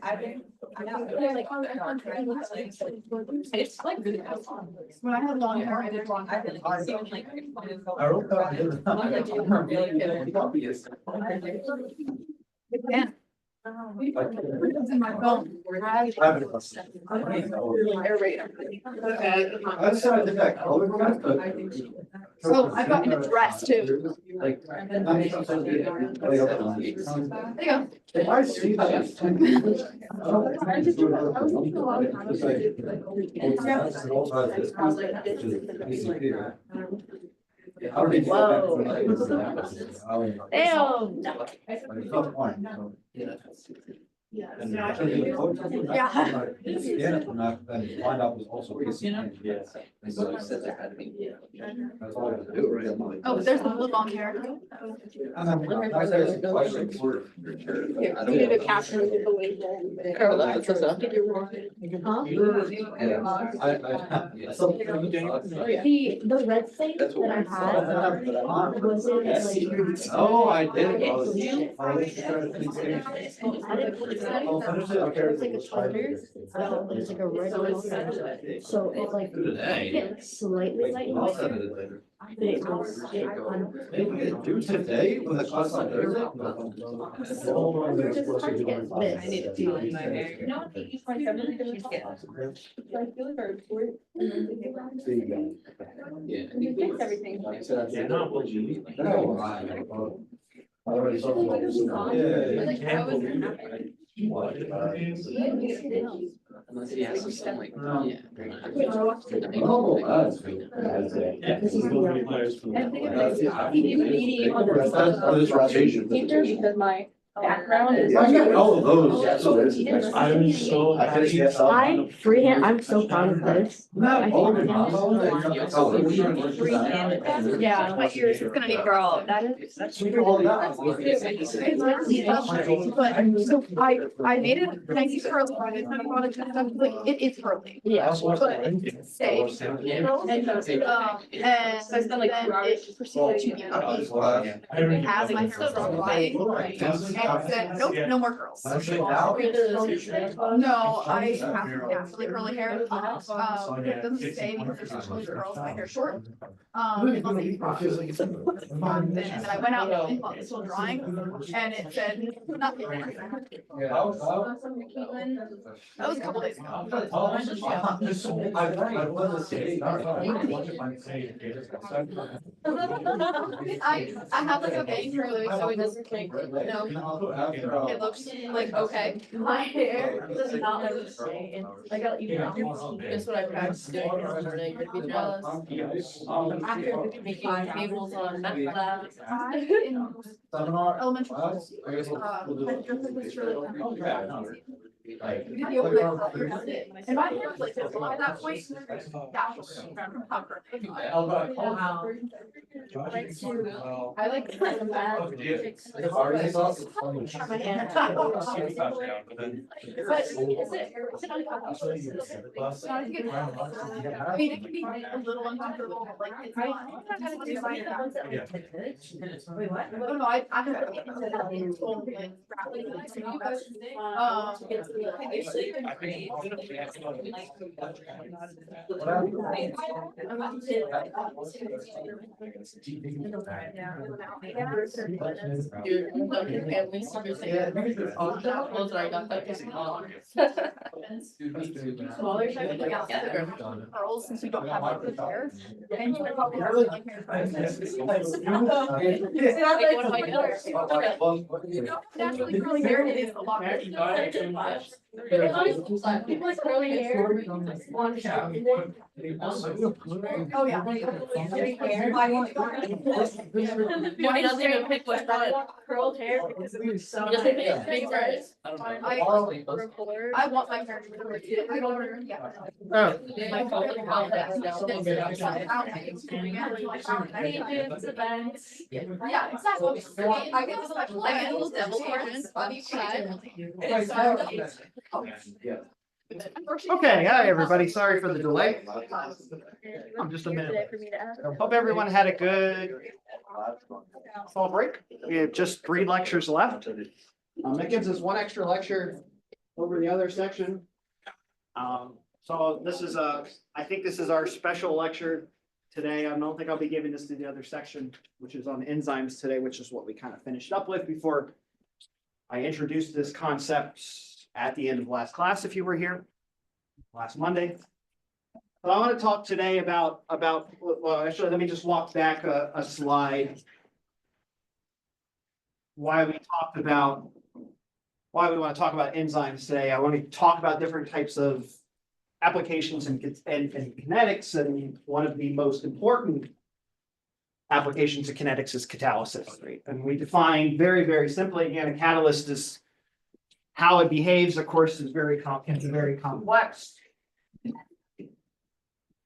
I've been. It's like really when I had long hair, I did long hair. I wrote that. Yeah. It's in my phone. So I got in a dress too. Like. There you go. I see that. Yeah. Yeah. Find out was also. Oh, but there's the blue on here. You need to capture the way. The red thing that I had was it like. Oh, I did. I didn't put it in. It's like a sweater. It's like a red. So it like gets slightly light. But it was. Do today when the class on Thursday? We're just trying to get this. I need to do in my hair. You know what? You find something to get. Yeah. You fix everything. Already. Unless he has some like, yeah. Oh, that's good. This is Because my background is. All of those. I'm so happy. I freehand, I'm so proud of this. Yeah, my ears is gonna be girl. That's super. But so I made it nice curly, but it's not about it, like it is curly. Yeah. But it's stayed. And so I spent like 2 hours proceeded to be as my hair was drying. And said, nope, no more curls. No, I have naturally curly hair. It doesn't stay because there's so many curls. My hair's short. And then I went out and thought this was drying, and it said nothing. That was a couple days ago. I have like a bang curly, so it doesn't like, it looks like okay. My hair does not let me stay. I got you. Guess what I practiced doing this morning? You'd be jealous. After making tables on MATLAB. Elementary school. And my hair was like this at that point. I like to my hand. But is it I mean, it can be a little uncomfortable, but like it's not. Wait, what? Oh no, I have curls since you don't have like the hair. And you probably have like naturally curly hair, it is a lot. People like curly hair. Oh yeah. He doesn't even pick what's on. Curled hair because it looks so He doesn't pick nice. big birds. I want my hair to be curly. I don't yeah. My phone is all that Yeah, exactly. I get a special, I get a little devil horns on each side. Okay, hi, everybody. Sorry for the delay. Just a minute. Hope everyone had a good fall break. We have just 3 lectures left. That gives us one extra lecture over the other section. So this is I think this is our special lecture today. I don't think I'll be giving this to the other section, which is on enzymes today, which is what we kind of finished up with before I introduced this concept at the end of last class, if you were here last Monday. So I want to talk today about, well, actually, let me just walk back a slide. Why we want to talk about enzymes today. I want to talk about different types of applications and kinetics, and one of the most important applications of kinetics is catalysis, right? And we define very, very simply, again, a catalyst is how it behaves, of course, is very complex.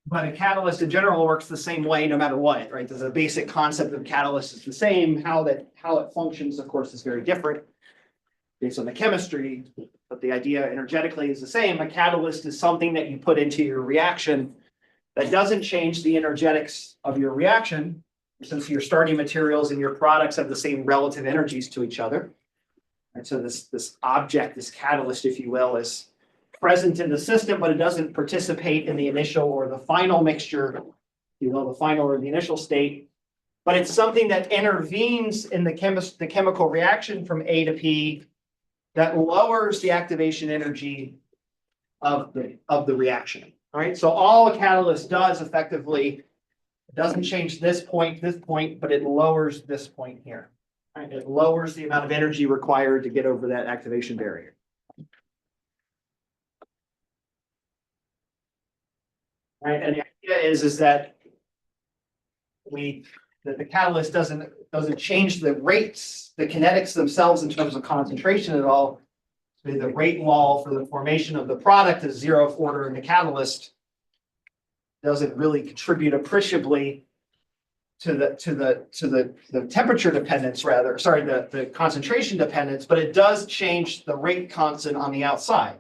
But a catalyst in general works the same way no matter what, right? There's a basic concept of catalyst is the same. How it functions, of course, is very different based on the chemistry, but the idea energetically is the same. A catalyst is something that you put into your reaction that doesn't change the energetics of your reaction, since your starting materials and your products have the same relative energies to each other. And so this object, this catalyst, if you will, is present in the system, but it doesn't participate in the initial or the final mixture, you know, the final or the initial state. But it's something that intervenes in the chemical reaction from A to P that lowers the activation energy of the reaction. All right. So all a catalyst does effectively, it doesn't change this point, but it lowers this point here. Right? It lowers the amount of energy required to get over that activation barrier. Right. And the idea is that the catalyst doesn't change the rates, the kinetics themselves in terms of concentration at all. So the rate law for the formation of the product is 0th order, and the catalyst doesn't really contribute appreciably to the temperature dependence, rather, sorry, the concentration dependence, but it does change the rate constant on the outside,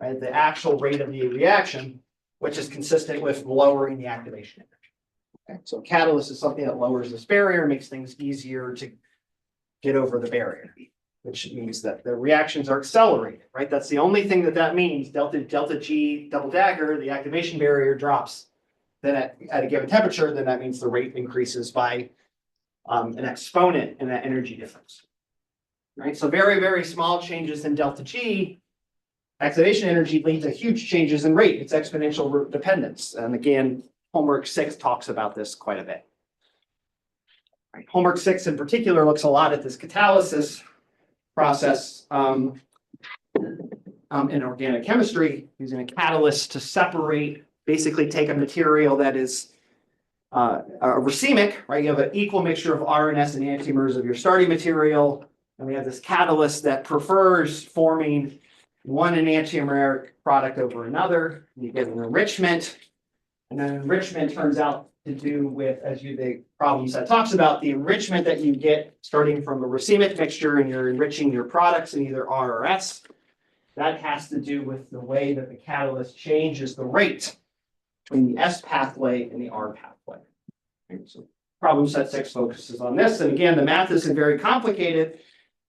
right? The actual rate of the reaction, which is consistent with lowering the activation energy. Okay, so catalyst is something that lowers this barrier, makes things easier to get over the barrier, which means that the reactions are accelerated, right? That's the only thing that means. Delta G double dagger, the activation barrier drops. Then at a given temperature, then that means the rate increases by an exponent in that energy difference, right? So very, very small changes in delta G activation energy lead to huge changes in rate. It's exponential dependence. And again, homework 6 talks about this quite a bit. Right. Homework 6 in particular looks a lot at this catalysis process in organic chemistry, using a catalyst to separate, basically take a material that is a racemic, right? You have an equal mixture of R and S enantiomers of your starting material, and we have this catalyst that prefers forming one enantiomeric product over another. You get an enrichment, and then enrichment turns out to do with, as the problem set talks about, the enrichment that you get starting from a racemic mixture, and you're enriching your products in either R or S. That has to do with the way that the catalyst changes the rate between the S pathway and the R pathway. Okay, so problem set 6 focuses on this. And again, the math isn't very complicated.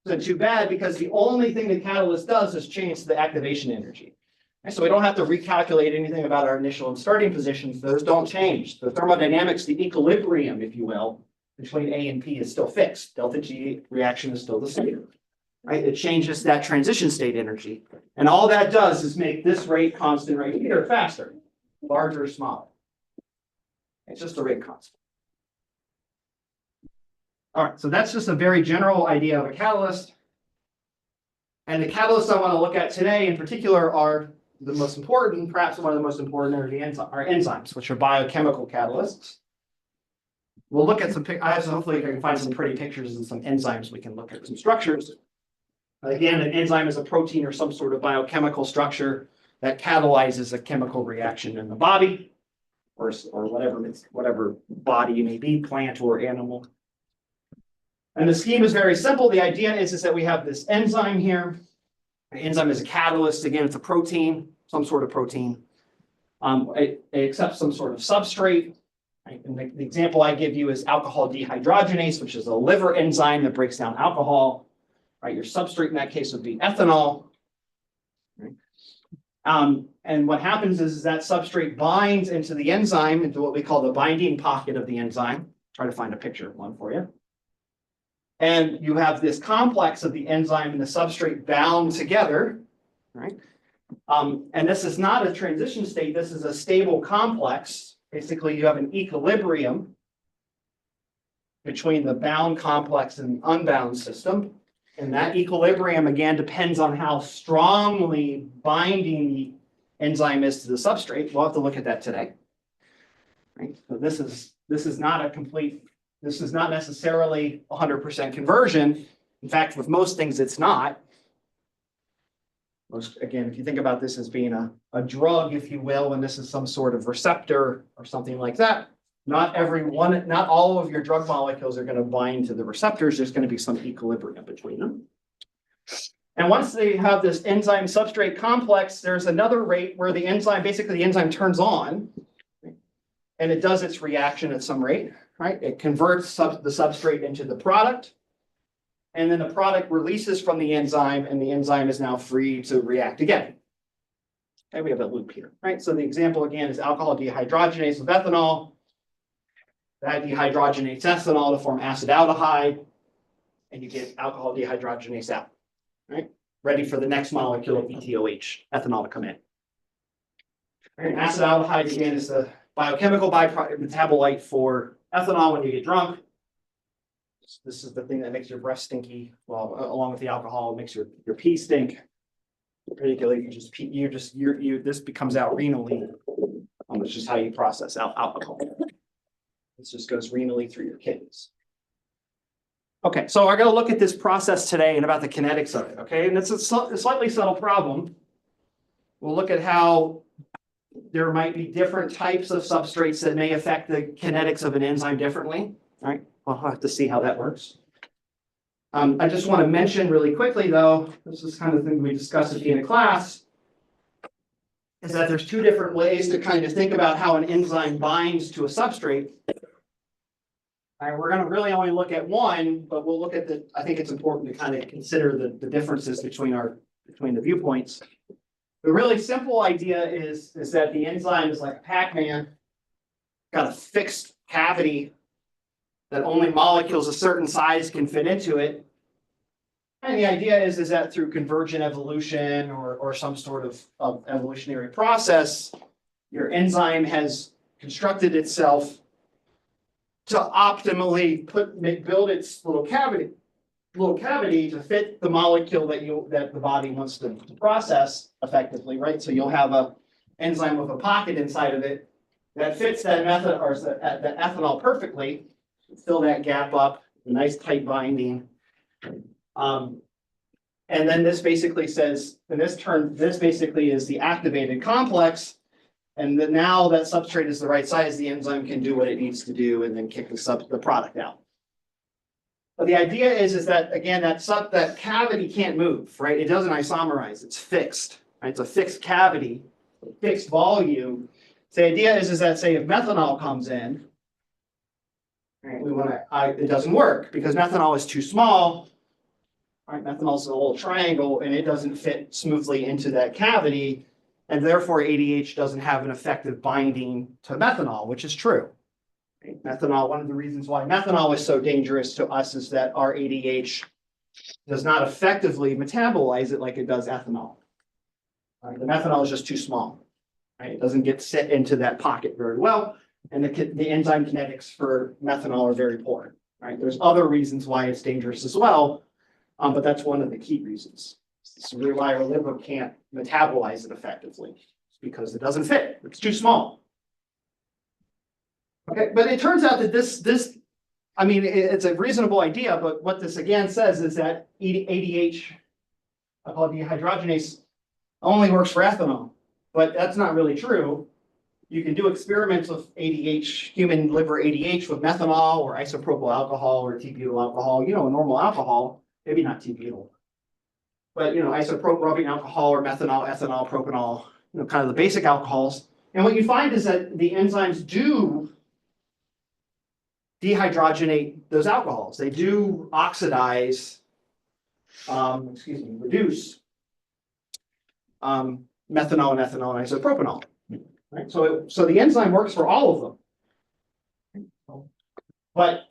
It's too bad, because the only thing the catalyst does is change the activation energy. And so we don't have to recalculate anything about our initial and starting positions. Those don't change. The thermodynamics, the equilibrium, if you will, between A and P is still fixed. Delta G reaction is still the same. Right? It changes that transition state energy. And all that does is make this rate constant right here faster, larger or smaller. It's just a rate constant. All right, so that's just a very general idea of a catalyst. And the catalysts I want to look at today in particular are the most important, perhaps one of the most important are enzymes, which are biochemical catalysts. We'll look at some, hopefully I can find some pretty pictures and some enzymes. We can look at some structures. Again, an enzyme is a protein or some sort of biochemical structure that catalyzes a chemical reaction in the body, or whatever body you may be, plant or animal. And the scheme is very simple. The idea is that we have this enzyme here. The enzyme is a catalyst. Again, it's a protein, some sort of protein. It accepts some sort of substrate. Right? And the example I give you is alcohol dehydrogenase, which is a liver enzyme that breaks down alcohol. right? Your substrate in that case would be ethanol. Right? And what happens is that substrate binds into the enzyme, into what we call the binding pocket of the enzyme. Try to find a picture of one for you. And you have this complex of the enzyme and the substrate bound together, right? And this is not a transition state, this is a stable complex. Basically, you have an equilibrium between the bound complex and unbound system. And that equilibrium, again, depends on how strongly binding the enzyme is to the substrate. We'll have to look at that today. Right? So this is not a complete, this is not necessarily 100% conversion. In fact, with most things, it's not. Most, again, if you think about this as being a drug, if you will, and this is some sort of receptor or something like that, not all of your drug molecules are going to bind to the receptors. There's going to be some equilibrium between them. And once they have this enzyme substrate complex, there's another rate where the enzyme, basically the enzyme turns on, and it does its reaction at some rate, right? It converts the substrate into the product. And then the product releases from the enzyme, and the enzyme is now free to react again. Okay, we have a loop here, right? So the example again is alcohol dehydrogenase with ethanol. That dehydrogenates ethanol to form acetaldehyde, and you get alcohol dehydrogenase out, right? Ready for the next molecule of ETOH, ethanol to come in. And acetaldehyde again is the biochemical byproduct metabolite for ethanol when you get drunk. This is the thing that makes your breath stinky. Well, along with the alcohol, it makes your pee stink. Particularly, this becomes out renally. It's just how you process alcohol. This just goes renally through your kidneys. Okay, so we're going to look at this process today and about the kinetics of it. Okay, and it's a slightly subtle problem. We'll look at how there might be different types of substrates that may affect the kinetics of an enzyme differently. All right. I'll have to see how that works. I just want to mention really quickly, though, this is kind of the thing we discussed at the end of class, is that there's two different ways to kind of think about how an enzyme binds to a substrate. All right, we're going to really only look at one, but we'll look at I think it's important to kind of consider the differences between the viewpoints. The really simple idea is that the enzyme is like a Pac-Man, got a fixed cavity that only molecules a certain size can fit into it. And the idea is that through convergent evolution or some sort of evolutionary process, your enzyme has constructed itself to optimally build its little cavity to fit the molecule that the body wants to process effectively, right? So you'll have an enzyme with a pocket inside of it that fits that that ethanol perfectly. Fill that gap up, a nice tight binding. And then this basically says, this basically is the activated complex. And then now that substrate is the right size, the enzyme can do what it needs to do and then kick the product out. But the idea is that, again, that cavity can't move, right? It doesn't isomerize, it's fixed, right? It's a fixed cavity, fixed volume. So the idea is that, say, if methanol comes in, right, it doesn't work because methanol is too small. Right, methanol is a little triangle and it doesn't fit smoothly into that cavity, and therefore ADH doesn't have an effective binding to methanol, which is true. Right? Methanol, one of the reasons why methanol is so dangerous to us is that our ADH does not effectively metabolize it like it does ethanol. Right? The methanol is just too small. Right? It doesn't sit into that pocket very well. And the enzyme kinetics for methanol are very poor, right? There's other reasons why it's dangerous as well, but that's one of the key reasons. This is why our liver can't metabolize it effectively. It's because it doesn't fit. It's too small. Okay, but it turns out that this, I mean, it's a reasonable idea, but what this again says is that ADH, alcohol dehydrogenase, only works for ethanol, but that's not really true. You can do experiments with ADH, human liver ADH with methanol or isopropyl alcohol or T-butyl alcohol, normal alcohol, maybe not T-butyl, but, isopropyl rubbing alcohol or methanol, ethanol, propanol, kind of the basic alcohols. And what you find is that the enzymes do dehydrogenate those alcohols. They do oxidize reduce methanol and ethanol and isopropanol. Right, so the enzyme works for all of them. But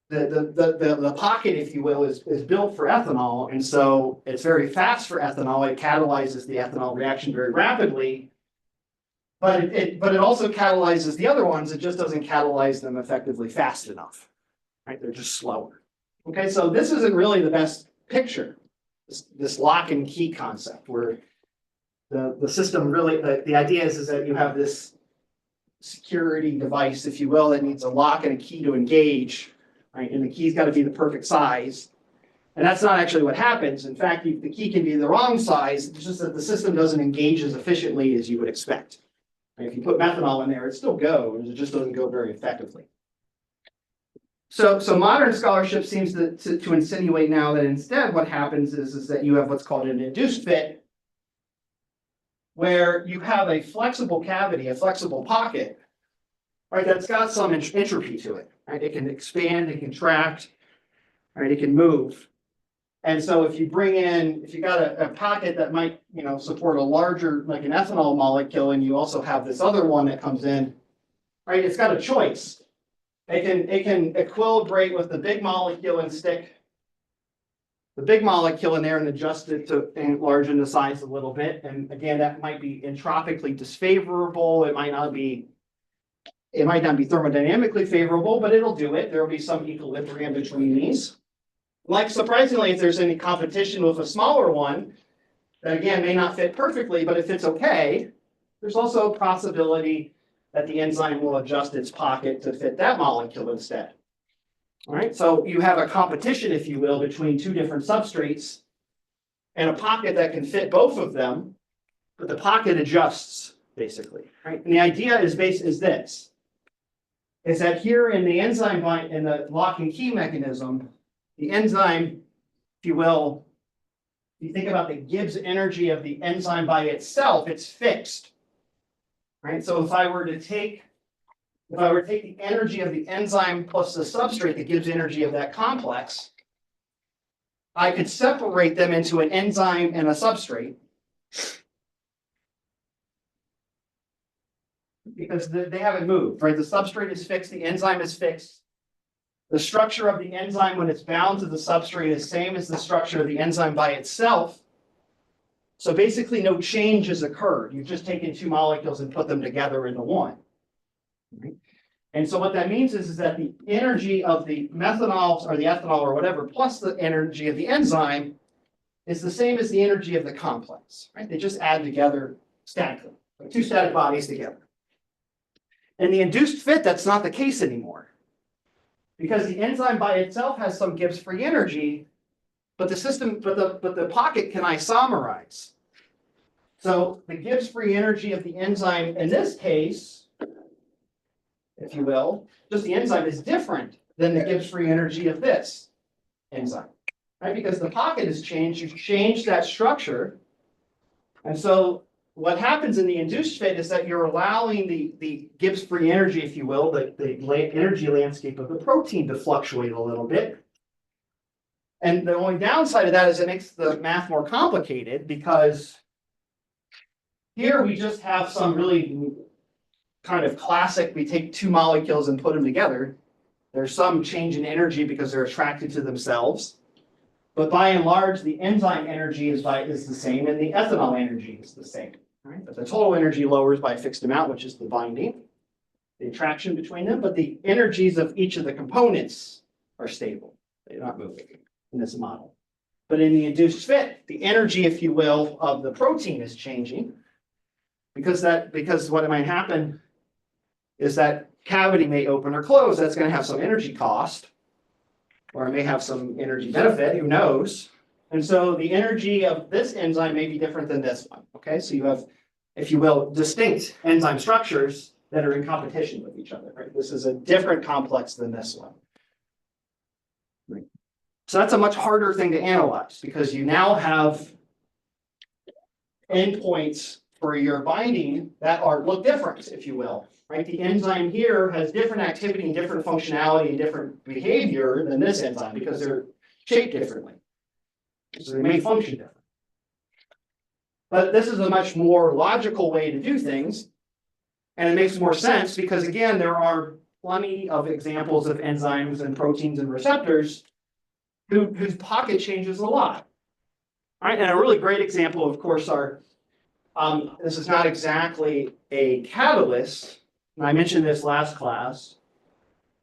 the pocket, if you will, is built for ethanol, and so it's very fast for ethanol. It catalyzes the ethanol reaction very rapidly. But it also catalyzes the other ones. It just doesn't catalyze them effectively fast enough. Right? They're just slower. Okay, so this isn't really the best picture. This lock and key concept, where the system really, the idea is that you have this security device, if you will, that needs a lock and a key to engage, right? And the key's got to be the perfect size. And that's not actually what happens. In fact, the key can be the wrong size. It's just that the system doesn't engage as efficiently as you would expect. Right? If you put methanol in there, it still goes. It just doesn't go very effectively. So modern scholarship seems to insinuate now that instead what happens is that you have what's called an induced fit, where you have a flexible cavity, a flexible pocket, right, that's got some entropy to it, right? It can expand, it can contract, right? It can move. And so if you got a pocket that might, support a larger, like an ethanol molecule, and you also have this other one that comes in, right? It's got a choice. It can equilibrate with the big molecule and stick the big molecule in there and adjust it to enlarge in the size a little bit. And again, that might be entropically disfavorable. It might not be thermodynamically favorable, but it'll do it. There will be some equilibrium between these. Like, surprisingly, if there's any competition with a smaller one, that again may not fit perfectly, but if it's okay, there's also a possibility that the enzyme will adjust its pocket to fit that molecule instead. All right, so you have a competition, if you will, between two different substrates and a pocket that can fit both of them, but the pocket adjusts, basically. Right? And the idea is this, is that here in the enzyme, in the lock and key mechanism, the enzyme, if you will, if you think about the Gibbs energy of the enzyme by itself, it's fixed. Right? So if I were to take the energy of the enzyme plus the substrate, the Gibbs energy of that complex, I could separate them into an enzyme and a substrate, because they haven't moved, right? The substrate is fixed, the enzyme is fixed. The structure of the enzyme when it's bound to the substrate is same as the structure of the enzyme by itself. So basically no change has occurred. You've just taken two molecules and put them together into one. Right? And so what that means is that the energy of the methanol or the ethanol or whatever, plus the energy of the enzyme, is the same as the energy of the complex. Right? They just add together statically, like two static bodies together. In the induced fit, that's not the case anymore, because the enzyme by itself has some Gibbs free energy, but the pocket can isomerize. So the Gibbs free energy of the enzyme in this case, if you will, just the enzyme is different than the Gibbs free energy of this enzyme, right? Because the pocket has changed, you've changed that structure. And so what happens in the induced fit is that you're allowing the Gibbs free energy, if you will, the energy landscape of the protein to fluctuate a little bit. And the only downside of that is it makes the math more complicated, because here we just have some really kind of classic, we take two molecules and put them together. There's some change in energy because they're attracted to themselves. But by and large, the enzyme energy is the same and the ethanol energy is the same. Right? But the total energy lowers by a fixed amount, which is the binding, the attraction between them, but the energies of each of the components are stable. They're not moving in this model. But in the induced fit, the energy, if you will, of the protein is changing, because what might happen is that cavity may open or close. That's going to have some energy cost, or it may have some energy benefit, who knows? And so the energy of this enzyme may be different than this one. Okay, so you have, if you will, distinct enzyme structures that are in competition with each other. Right? This is a different complex than this one. Right. So that's a much harder thing to analyze, because you now have endpoints for your binding that look different, if you will. Right? The enzyme here has different activity and different functionality and different behavior than this enzyme, because they're shaped differently. So they may function different. But this is a much more logical way to do things. And it makes more sense because again, there are plenty of examples of enzymes and proteins and receptors whose pocket changes a lot. All right, and a really great example, of course, are, this is not exactly a catalyst, and I mentioned this last class.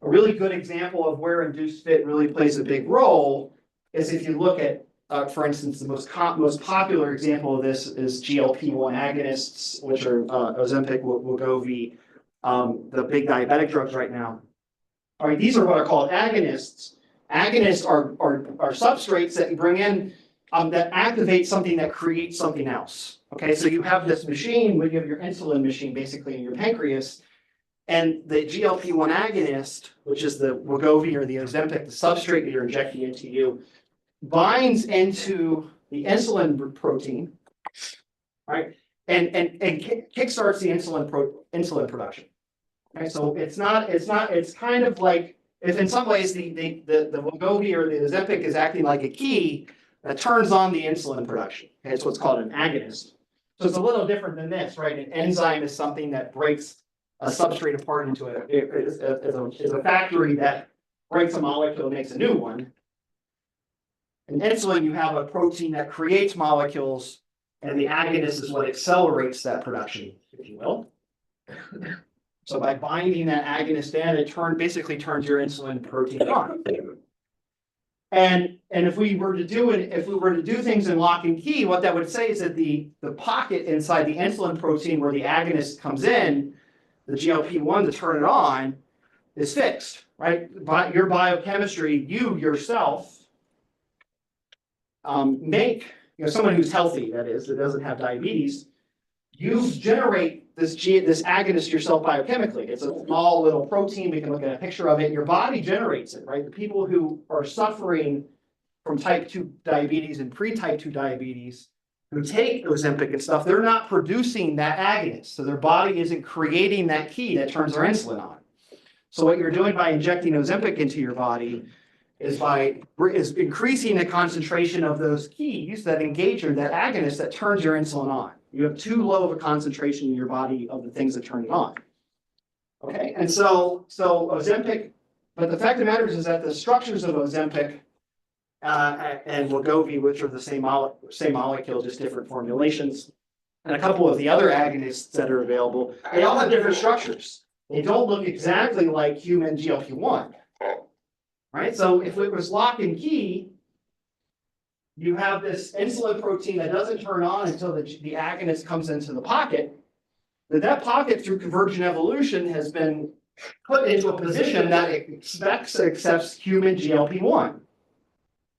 A really good example of where induced fit really plays a big role is if you look at, for instance, the most popular example of this is GLP-1 agonists, which are Ozempic, Wegovy, the big diabetic drugs right now. All right, these are what are called agonists. Agonists are substrates that you bring in that activate something that creates something else. Okay, so you have this machine, you have your insulin machine basically in your pancreas, and the GLP-1 agonist, which is the Wegovy or the Ozempic, the substrate that you're injecting into you, binds into the insulin protein, right, and kickstarts the insulin production. Right, so it's kind of like, if in some ways the Wegovy or the Ozempic is acting like a key that turns on the insulin production. Okay, it's what's called an agonist. So it's a little different than this, right? An enzyme is something that breaks a substrate apart into is a factory that breaks a molecule and makes a new one. In insulin, you have a protein that creates molecules, and the agonist is what accelerates that production, if you will. So by binding that agonist in, it basically turns your insulin protein on. And if we were to do things in lock and key, what that would say is that the pocket inside the insulin protein where the agonist comes in, the GLP-1 to turn it on, is fixed, right? Your biochemistry, you yourself make, someone who's healthy, that is, that doesn't have diabetes, you generate this agonist yourself biochemically. It's a small little protein. We can look at a picture of it. Your body generates it, right? The people who are suffering from type 2 diabetes and pre-type 2 diabetes who take Ozempic and stuff, they're not producing that agonist. So their body isn't creating that key that turns their insulin on. So what you're doing by injecting Ozempic into your body is increasing the concentration of those keys, that engager, that agonist that turns your insulin on. You have too low of a concentration in your body of the things that turn it on. Okay, and so Ozempic, but the fact of the matter is that the structures of Ozempic and Wegovy, which are the same molecule, just different formulations, and a couple of the other agonists that are available, they all have different structures. They don't look exactly like human GLP-1. Right, so if it was lock and key, you have this insulin protein that doesn't turn on until the agonist comes into the pocket. That pocket, through convergent evolution, has been put into a position that it accepts human GLP-1.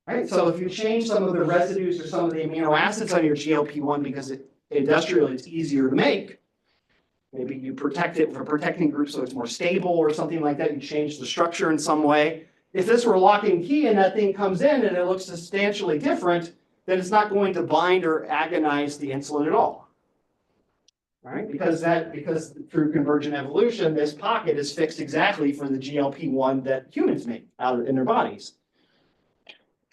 Right, so if you change some of the residues or some of the amino acids on your GLP-1 because industrially it's easier to make, maybe you protect it for protecting groups so it's more stable or something like that, you change the structure in some way. If this were lock and key and that thing comes in and it looks substantially different, then it's not going to bind or agonize the insulin at all. Right? Because through convergent evolution, this pocket is fixed exactly for the GLP-1 that humans make in their bodies.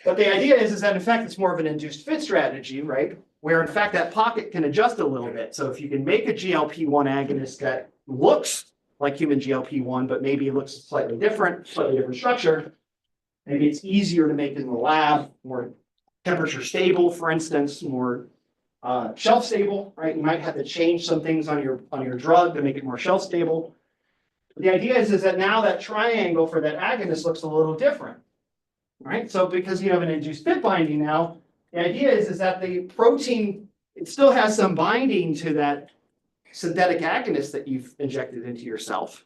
But the idea is that in fact it's more of an induced fit strategy, right? Where in fact that pocket can adjust a little bit. So if you can make a GLP-1 agonist that looks like human GLP-1, but maybe it looks slightly different structure. Maybe it's easier to make in the lab, more temperature stable, for instance, more shelf stable, right? You might have to change some things on your drug to make it more shelf stable. But the idea is that now that triangle for that agonist looks a little different, right? So because you have an induced fit binding now, the idea is that the protein, it still has some binding to that synthetic agonist that you've injected into yourself.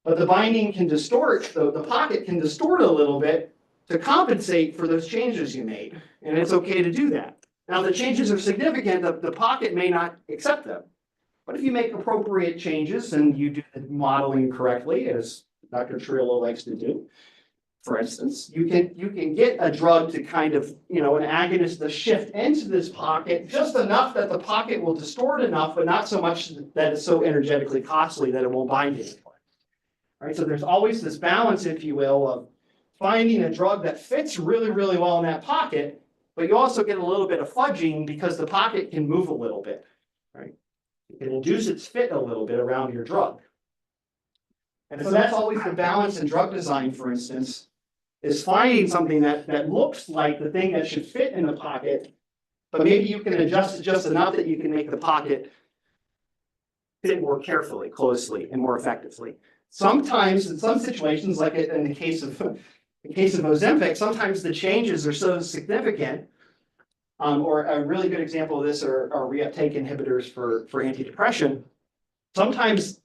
But the binding can distort, the pocket can distort a little bit to compensate for those changes you made. And it's okay to do that. Now, the changes are significant, the pocket may not accept them. But if you make appropriate changes and you do the modeling correctly, as Dr. Trillo likes to do, for instance, you can get a drug to kind of, an agonist to shift into this pocket just enough that the pocket will distort enough, but not so much that it's so energetically costly that it won't bind anymore. Right? So there's always this balance, if you will, of finding a drug that fits really, really well in that pocket, but you also get a little bit of fudging because the pocket can move a little bit, right? It can induce its fit a little bit around your drug. And so that's always the balance in drug design, for instance, is finding something that looks like the thing that should fit in the pocket, but maybe you can adjust it just enough that you can make the pocket fit more carefully, closely, and more effectively. Sometimes, in some situations, like in the case of Ozempic, sometimes the changes are so significant. Or a really good example of this are reuptake inhibitors for antidepressant. Sometimes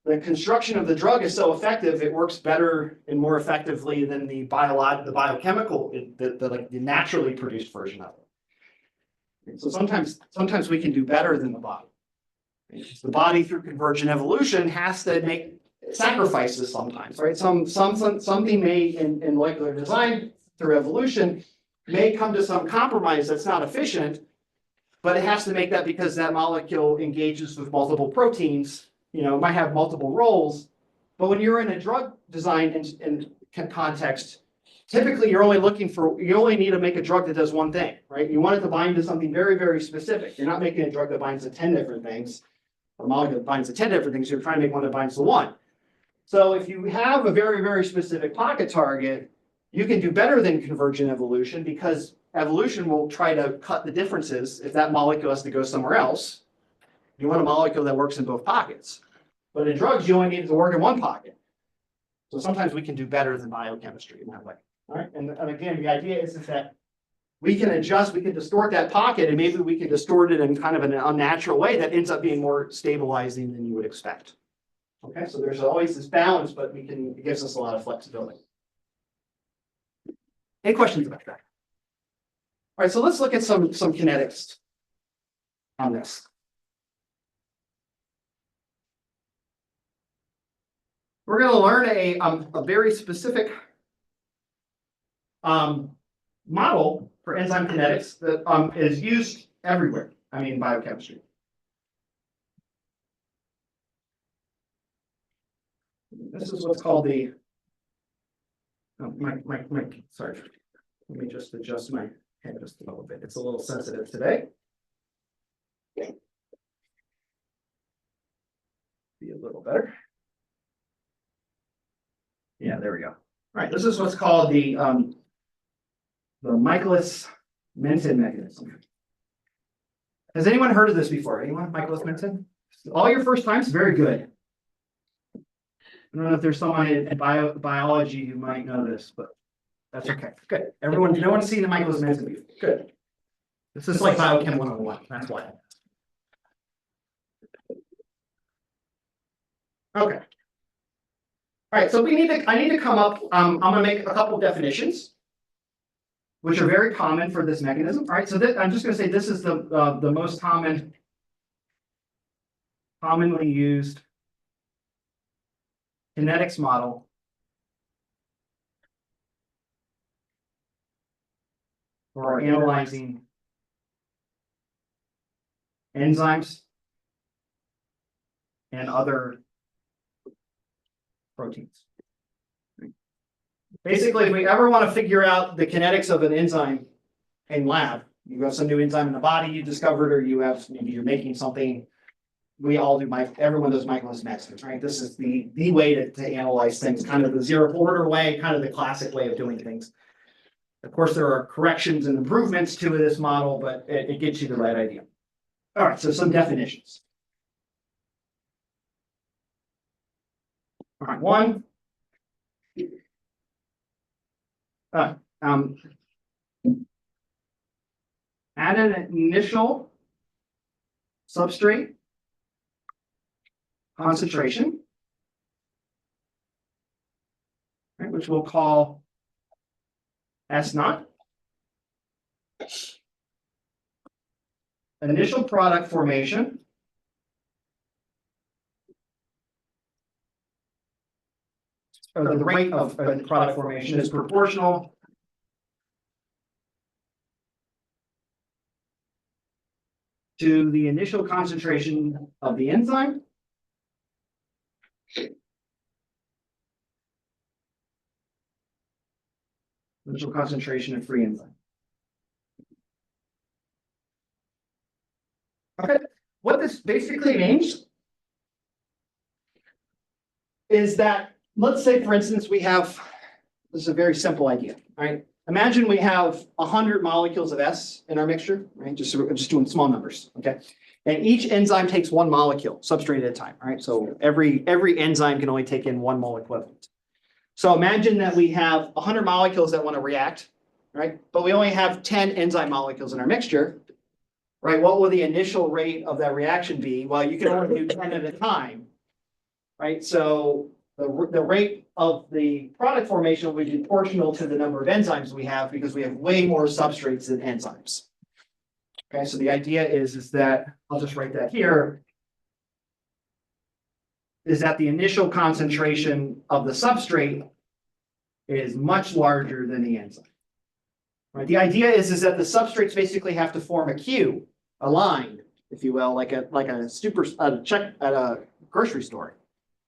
the construction of the drug is so effective, it works better and more effectively than the biochemical, the naturally produced version of it. So sometimes we can do better than the body. The body, through convergent evolution, has to make sacrifices sometimes, right? Something may in molecular design through evolution may come to some compromise that's not efficient, but it has to make that because that molecule engages with multiple proteins. You know, it might have multiple roles, but when you're in a drug design context, typically you only need to make a drug that does one thing, right? You want it to bind to something very, very specific. You're not making a drug that binds to 10 different things, a molecule that binds to 10 different things. You're trying to make one that binds to one. So if you have a very, very specific pocket target, you can do better than convergent evolution because evolution will try to cut the differences if that molecule has to go somewhere else. You want a molecule that works in both pockets. But in drugs, you only need it to work in one pocket. So sometimes we can do better than biochemistry in that way. All right. And again, the idea is that we can adjust, we can distort that pocket, and maybe we can distort it in kind of an unnatural way that ends up being more stabilizing than you would expect. Okay, so there's always this balance, but it gives us a lot of flexibility. Any questions about that? All right, so let's look at some kinetics on this. We're going to learn a very specific model for enzyme kinetics that is used everywhere. I mean, biochemistry. This is what's called the. Oh, sorry. Let me just adjust my head just a little bit. It's a little sensitive today. Be a little better. Yeah, there we go. All right, this is what's called the Michaelis-Menten mechanism. Has anyone heard of this before? Anyone? Michaelis-Menten? All your first times? Very good. I don't know if there's someone in biology who might know this, but that's okay. Good. Everyone, no one's seen the Michaelis-Menten before. Good. This is like Biochem 101. That's why. Okay. All right, so I need to come up, I'm gonna make a couple of definitions, which are very common for this mechanism. All right, so I'm just gonna say this is the most commonly used kinetics model for analyzing enzymes and other proteins. Basically, if we ever want to figure out the kinetics of an enzyme in lab, you have some new enzyme in the body you discovered, or maybe you're making something. We all do everyone does Michaelis-Menten, right? This is the way to analyze things, kind of the zero order way, kind of the classic way of doing things. Of course, there are corrections and improvements to this model, but it gets you the right idea. All right, so some definitions. All right, one. At an initial substrate concentration, right, which we'll call S naught. Initial product formation. Or the rate of product formation is proportional to the initial concentration of the enzyme initial concentration of free enzyme. Okay, what this basically means is that, let's say, for instance, we have, this is a very simple idea, right? Imagine we have 100 molecules of S in our mixture, right? Just doing small numbers, okay? And each enzyme takes one molecule, substrate at a time, right? So every enzyme can only take in one mole equivalent. So imagine that we have 100 molecules that want to react, right? But we only have 10 enzyme molecules in our mixture, right? What will the initial rate of that reaction be? Well, you can only do 10 at a time, right? So the rate of the product formation will be proportional to the number of enzymes we have because we have way more substrates than enzymes. Okay, so the idea is that, I'll just write that here, is that the initial concentration of the substrate is much larger than the enzyme. Right, the idea is that the substrates basically have to form a queue, a line, if you will, like a check at a grocery store.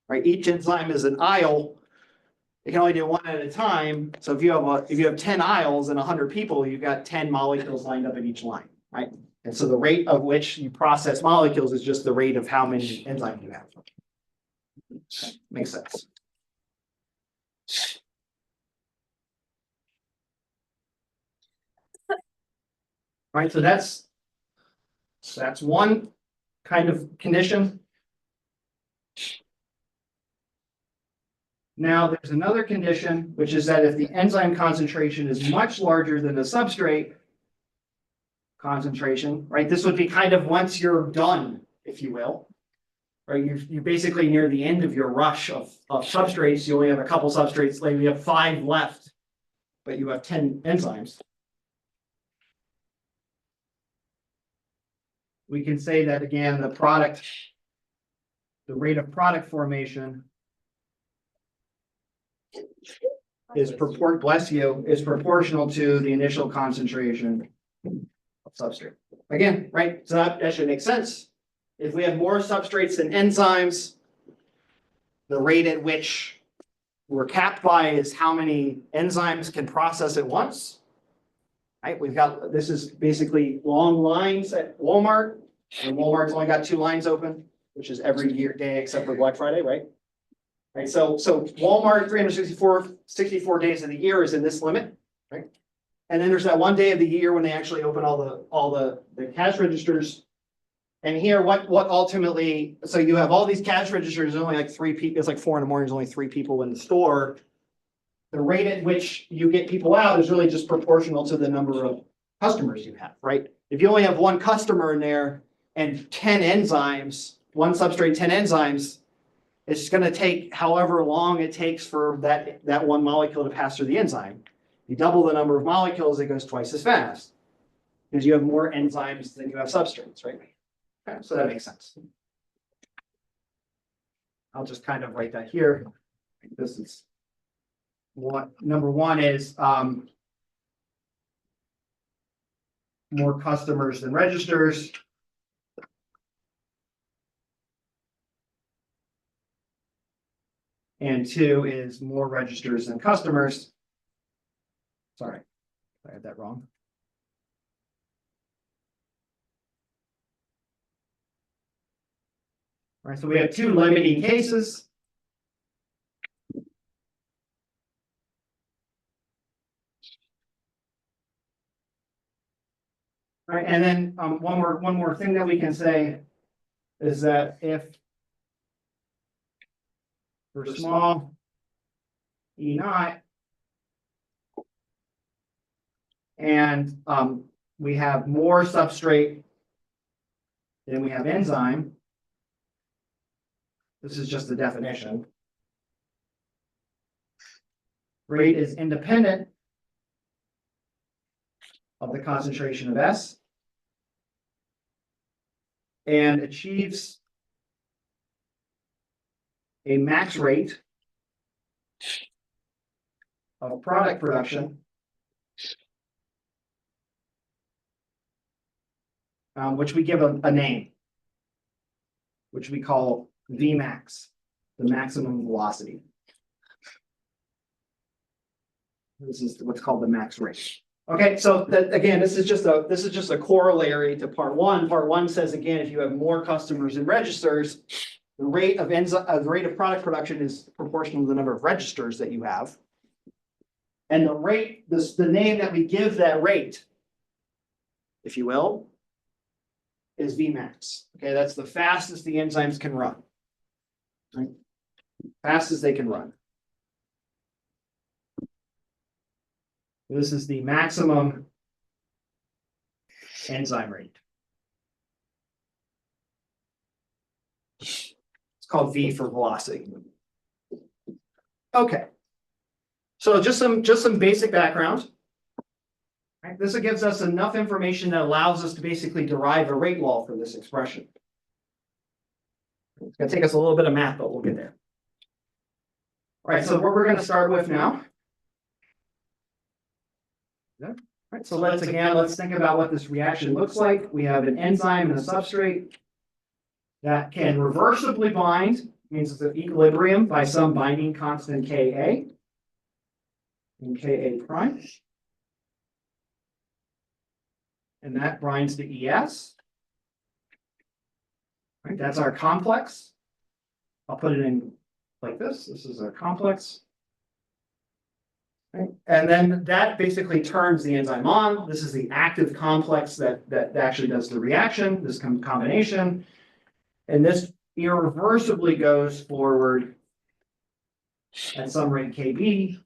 Right, each enzyme is an aisle. You can only do one at a time. So if you have 10 aisles and 100 people, you've got 10 molecules lined up in each line, right? And so the rate of which you process molecules is just the rate of how many enzymes you have. Okay, makes sense. Right, so that's one kind of condition. Now, there's another condition, which is that if the enzyme concentration is much larger than the substrate concentration, right? This would be kind of once you're done, if you will. Right, you're basically near the end of your rush of substrates. You only have a couple substrates, like you have 5 left, but you have 10 enzymes. We can say that again, the rate of product formation is proportional to the initial concentration of substrate. Again, right? So that should make sense. If we have more substrates than enzymes, the rate at which we're capped by is how many enzymes can process at once. Right? This is basically long lines at Walmart, and Walmart's only got 2 lines open, which is every day except for Black Friday, right? Right. So Walmart 364 days of the year is in this limit, right? And then there's that one day of the year when they actually open all the cash registers. And here, what ultimately, so you have all these cash registers, only like 3 people, it's like 4 in the morning, there's only 3 people in the store. The rate at which you get people out is really just proportional to the number of customers you have, right? If you only have 1 customer in there and 10 enzymes, 1 substrate, 10 enzymes, it's going to take however long it takes for that 1 molecule to pass through the enzyme. You double the number of molecules, it goes twice as fast because you have more enzymes than you have substrates, right? Okay, so that makes sense. I'll just kind of write that here. This is what number 1 is more customers than registers. And 2 is more registers than customers. Sorry, I had that wrong. All right, so we have 2 limiting cases. All right, and then one more thing that we can say is that if for small e naught, and we have more substrate than we have enzyme. This is just the definition. Rate is independent of the concentration of S and achieves a max rate of product production which we give a name, which we call Vmax, the maximum velocity. This is what's called the max rate. Okay, so that, again, this is just a corollary to part one. Part one says, again, if you have more customers and registers, the rate of product production is proportional to the number of registers that you have. And the rate, the name that we give that rate, if you will, is Vmax. Okay, that's the fastest the enzymes can run. Right? Fastest they can run. This is the maximum enzyme rate. It's called V for velocity. Okay. So just some basic background. Right, this gives us enough information that allows us to basically derive a rate law for this expression. It's going to take us a little bit of math, but we'll get there. All right, so what we're going to start with now. All right, so let's think about what this reaction looks like. We have an enzyme and a substrate that can reversibly bind, means it's at equilibrium by some binding constant Ka and Ka prime. And that binds to ES. Right, that's our complex. I'll put it in like this. This is our complex. Right, and then that basically turns the enzyme on. This is the active complex that actually does the reaction, this combination. And this irreversibly goes forward at some rate Kb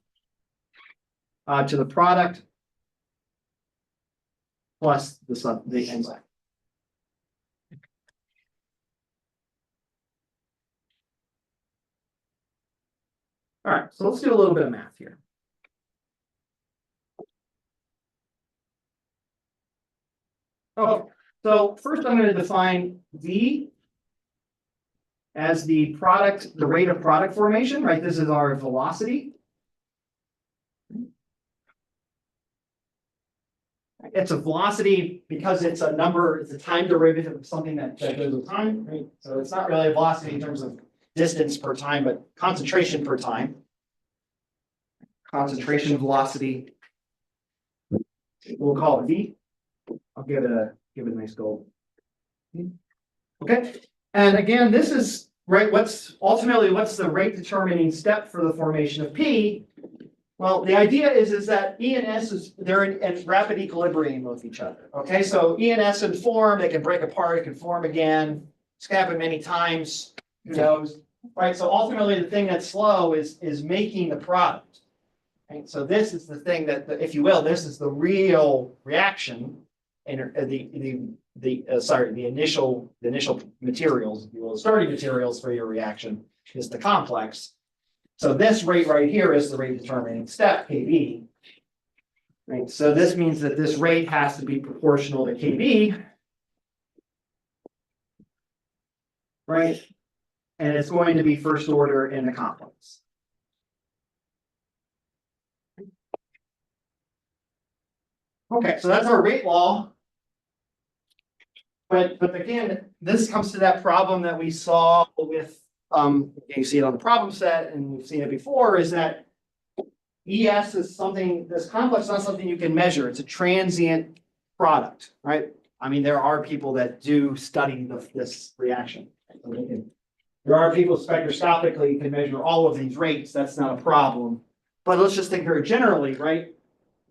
to the product plus the enzyme. All right, so let's do a little bit of math here. Okay, so first I'm going to define V as the rate of product formation, right? This is our velocity. It's a velocity because it's a number, it's a time derivative of something that goes with time, right? So it's not really a velocity in terms of distance per time, but concentration per time. Concentration velocity. We'll call it V. I'll give it a nice gold. Okay. And again, this is right. What's the rate determining step for the formation of P? Well, the idea is that E and S they're in rapid equilibrium with each other. Okay, so E and S in form, they can break apart, it can form again. It's gonna happen many times. Who knows? Right. So ultimately, the thing that's slow is making the product. Right. So this is the thing that, if you will, this is the real reaction, and the initial materials, if you will, the starting materials for your reaction is the complex. So this rate right here is the rate determining step, Kb. Right. So this means that this rate has to be proportional to Kb. Right. And it's going to be first order in the complex. Okay, so that's our rate law. But again, this comes to that problem that we saw with you see it on the problem set, and we've seen it before, is that ES is something, this complex is not something you can measure. It's a transient product, right? I mean, there are people that do study this reaction. There are people spectroscopically can measure all of these rates. That's not a problem. But let's just think very generally, right?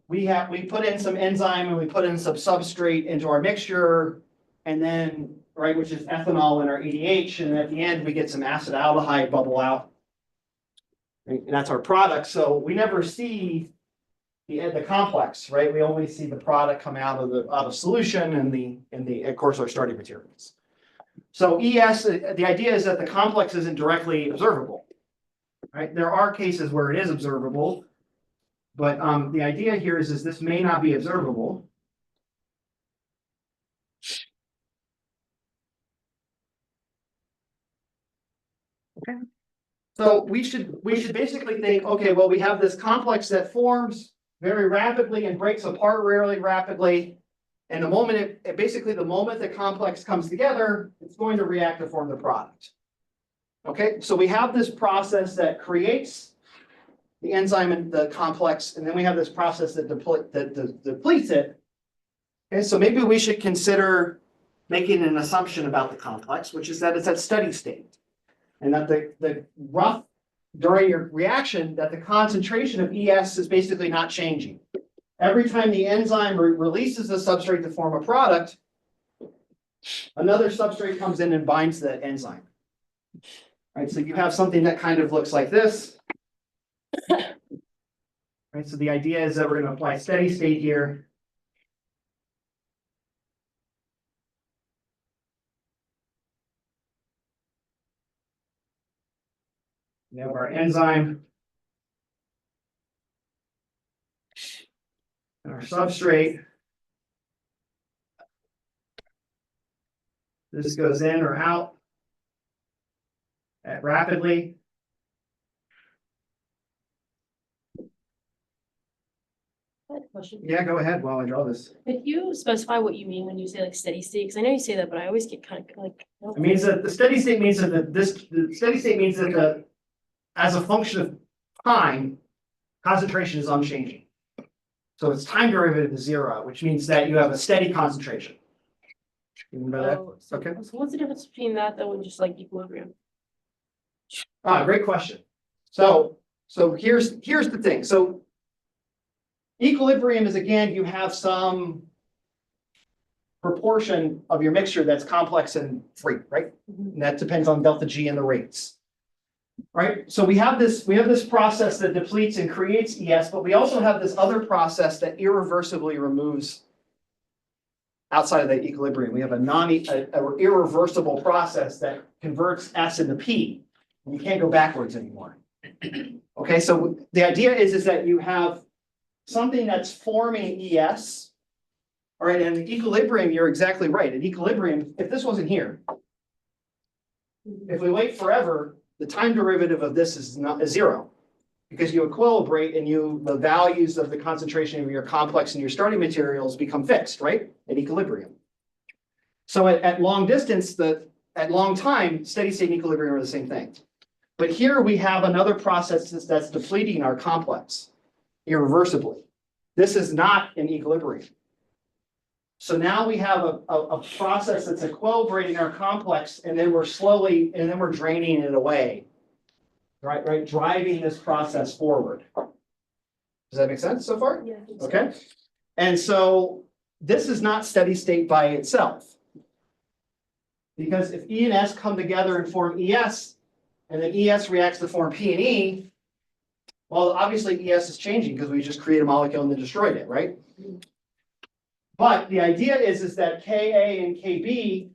We put in some enzyme and we put in some substrate into our mixture, and then, right, which is ethanol in our EDH, and at the end we get some acetaldehyde bubble out. Right? And that's our product. So we never see the complex, right? We only see the product come out of solution and the of course our starting materials. So ES, the idea is that the complex isn't directly observable. Right? There are cases where it is observable, but the idea here is this may not be observable. Okay. So we should basically think, okay, well, we have this complex that forms very rapidly and breaks apart really rapidly. And the moment the moment the complex comes together, it's going to react to form the product. Okay, so we have this process that creates the enzyme and the complex, and then we have this process that depletes it. Okay, so maybe we should consider making an assumption about the complex, which is that it's at steady state. And that the rough, during your reaction, that the concentration of ES is basically not changing. Every time the enzyme releases the substrate to form a product, another substrate comes in and binds the enzyme. Right, so you have something that kind of looks like this. Right, so the idea is that we're going to apply steady state here. We have our enzyme and our substrate. This goes in or out rapidly. I have a question. Yeah, go ahead while I draw this. Could you specify what you mean when you say like steady state? Because I know you say that, but I always get kind of like. It means that the steady state means that the steady state means that as a function of time, concentration is unchanging. So its time derivative is 0, which means that you have a steady concentration. You remember that? Oh, so- Okay. So what's the difference between that though and just like equilibrium? Great question. So here's the thing. So equilibrium is, again, you have some proportion of your mixture that's complex and free, right? And that depends on delta G and the rates. Right? So we have this process that depletes and creates ES, but we also have this other process that irreversibly removes outside of the equilibrium. We have a irreversible process that converts S into P. And you can't go backwards anymore. Okay, so the idea is that you have something that's forming ES. All right, and in equilibrium, you're exactly right. In equilibrium, if this wasn't here, if we wait forever, the time derivative of this is 0. Because you equilibrate and the values of the concentration of your complex and your starting materials become fixed, right? At equilibrium. So at long distance, at long time, steady state and equilibrium are the same thing. But here we have another process that's depleting our complex irreversibly. This is not in equilibrium. So now we have a process that's equilibrating our complex, and then we're draining it away. Right, driving this process forward. Does that make sense so far? Yeah. Okay. And so this is not steady state by itself. Because if E and S come together and form ES, and then ES reacts to form P and E, well, obviously ES is changing because we just created a molecule and then destroyed it, right? But the idea is that Ka and Kb,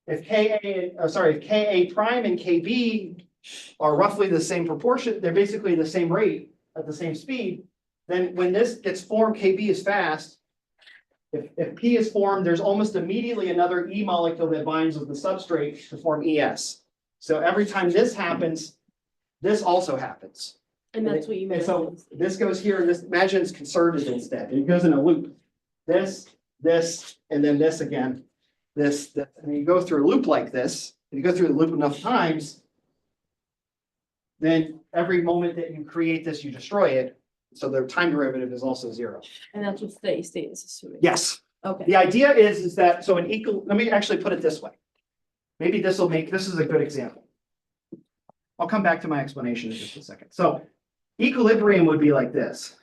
if Ka prime and Kb are roughly the same proportion, they're basically the same rate at the same speed, then when this gets formed, Kb is fast. If P is formed, there's almost immediately another E molecule that binds with the substrate to form ES. So every time this happens, this also happens. And that's what you And meant. so this goes here, and this, imagine it's concerted instead. It goes in a loop. This, and then this again. This, and you go through a loop like this, and you go through the loop enough times, then every moment that you create this, you destroy it. So the time derivative is also 0. And that's what steady state is assuming. Yes. Okay. The idea is that, so let me actually put it this way. Maybe this is a good example. I'll come back to my explanation in just a second. So equilibrium would be like this.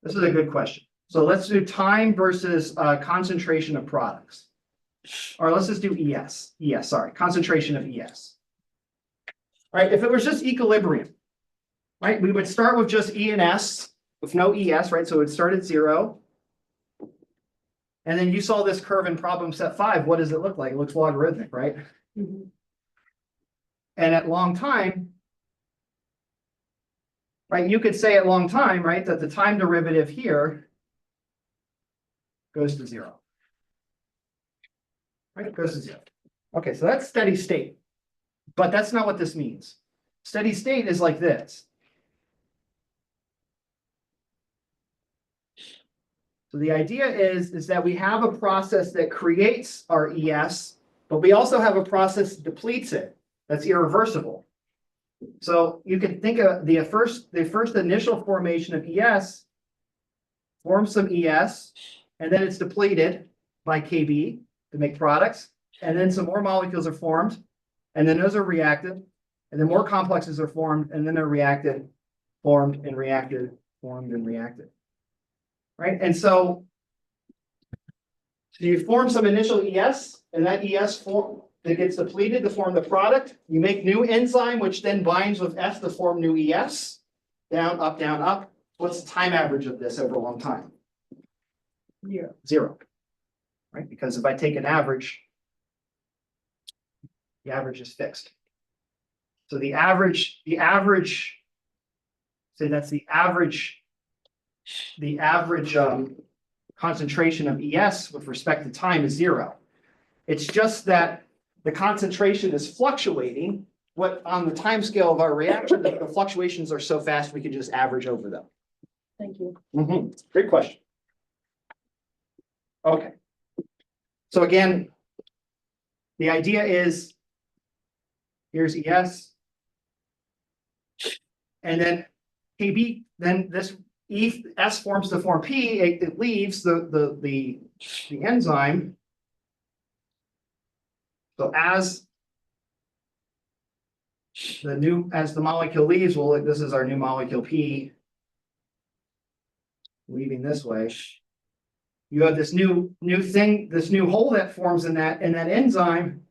This is a good question. So let's do time versus concentration of products. Or let's just do ES. Concentration of ES. All right, if it was just equilibrium, right, we would start with just E and S with no ES, right? So it would start at 0. And then you saw this curve in problem set 5. What does it look like? It looks logarithmic, right? Mhm. And at long time, right, you could say at long time, right, that the time derivative here goes to 0. Right, it goes to 0. Okay, so that's steady state. But that's not what this means. Steady state is like this. So the idea is that we have a process that creates our ES, But we also have a process that depletes it. That's irreversible. So you can think of the first initial formation of ES forms some ES, and then it's depleted by KB to make products. And then some more molecules are formed, and then those are reacted, and then more complexes are formed, and then they're reacted, formed and reacted, formed and reacted. Right? And so you form some initial ES, and that ES form that gets depleted to form the product. You make new enzyme, which then binds with S to form new ES. Down, up, down, up. What's the time average of this over a long time? Zero. Right? Because if I take an average, the average is fixed. So the average, say that's the average concentration of ES with respect to time is zero. It's just that the concentration is fluctuating. What on the time scale of our reaction, the fluctuations are so fast we can just average over them. Thank you. Great question. Okay. So again, the idea is here's ES. And then KB, then this S forms to form P, it leaves the enzyme. So as the molecule leaves, well, this is our new molecule P leaving this way. You have this new thing, this new hole that forms in that enzyme.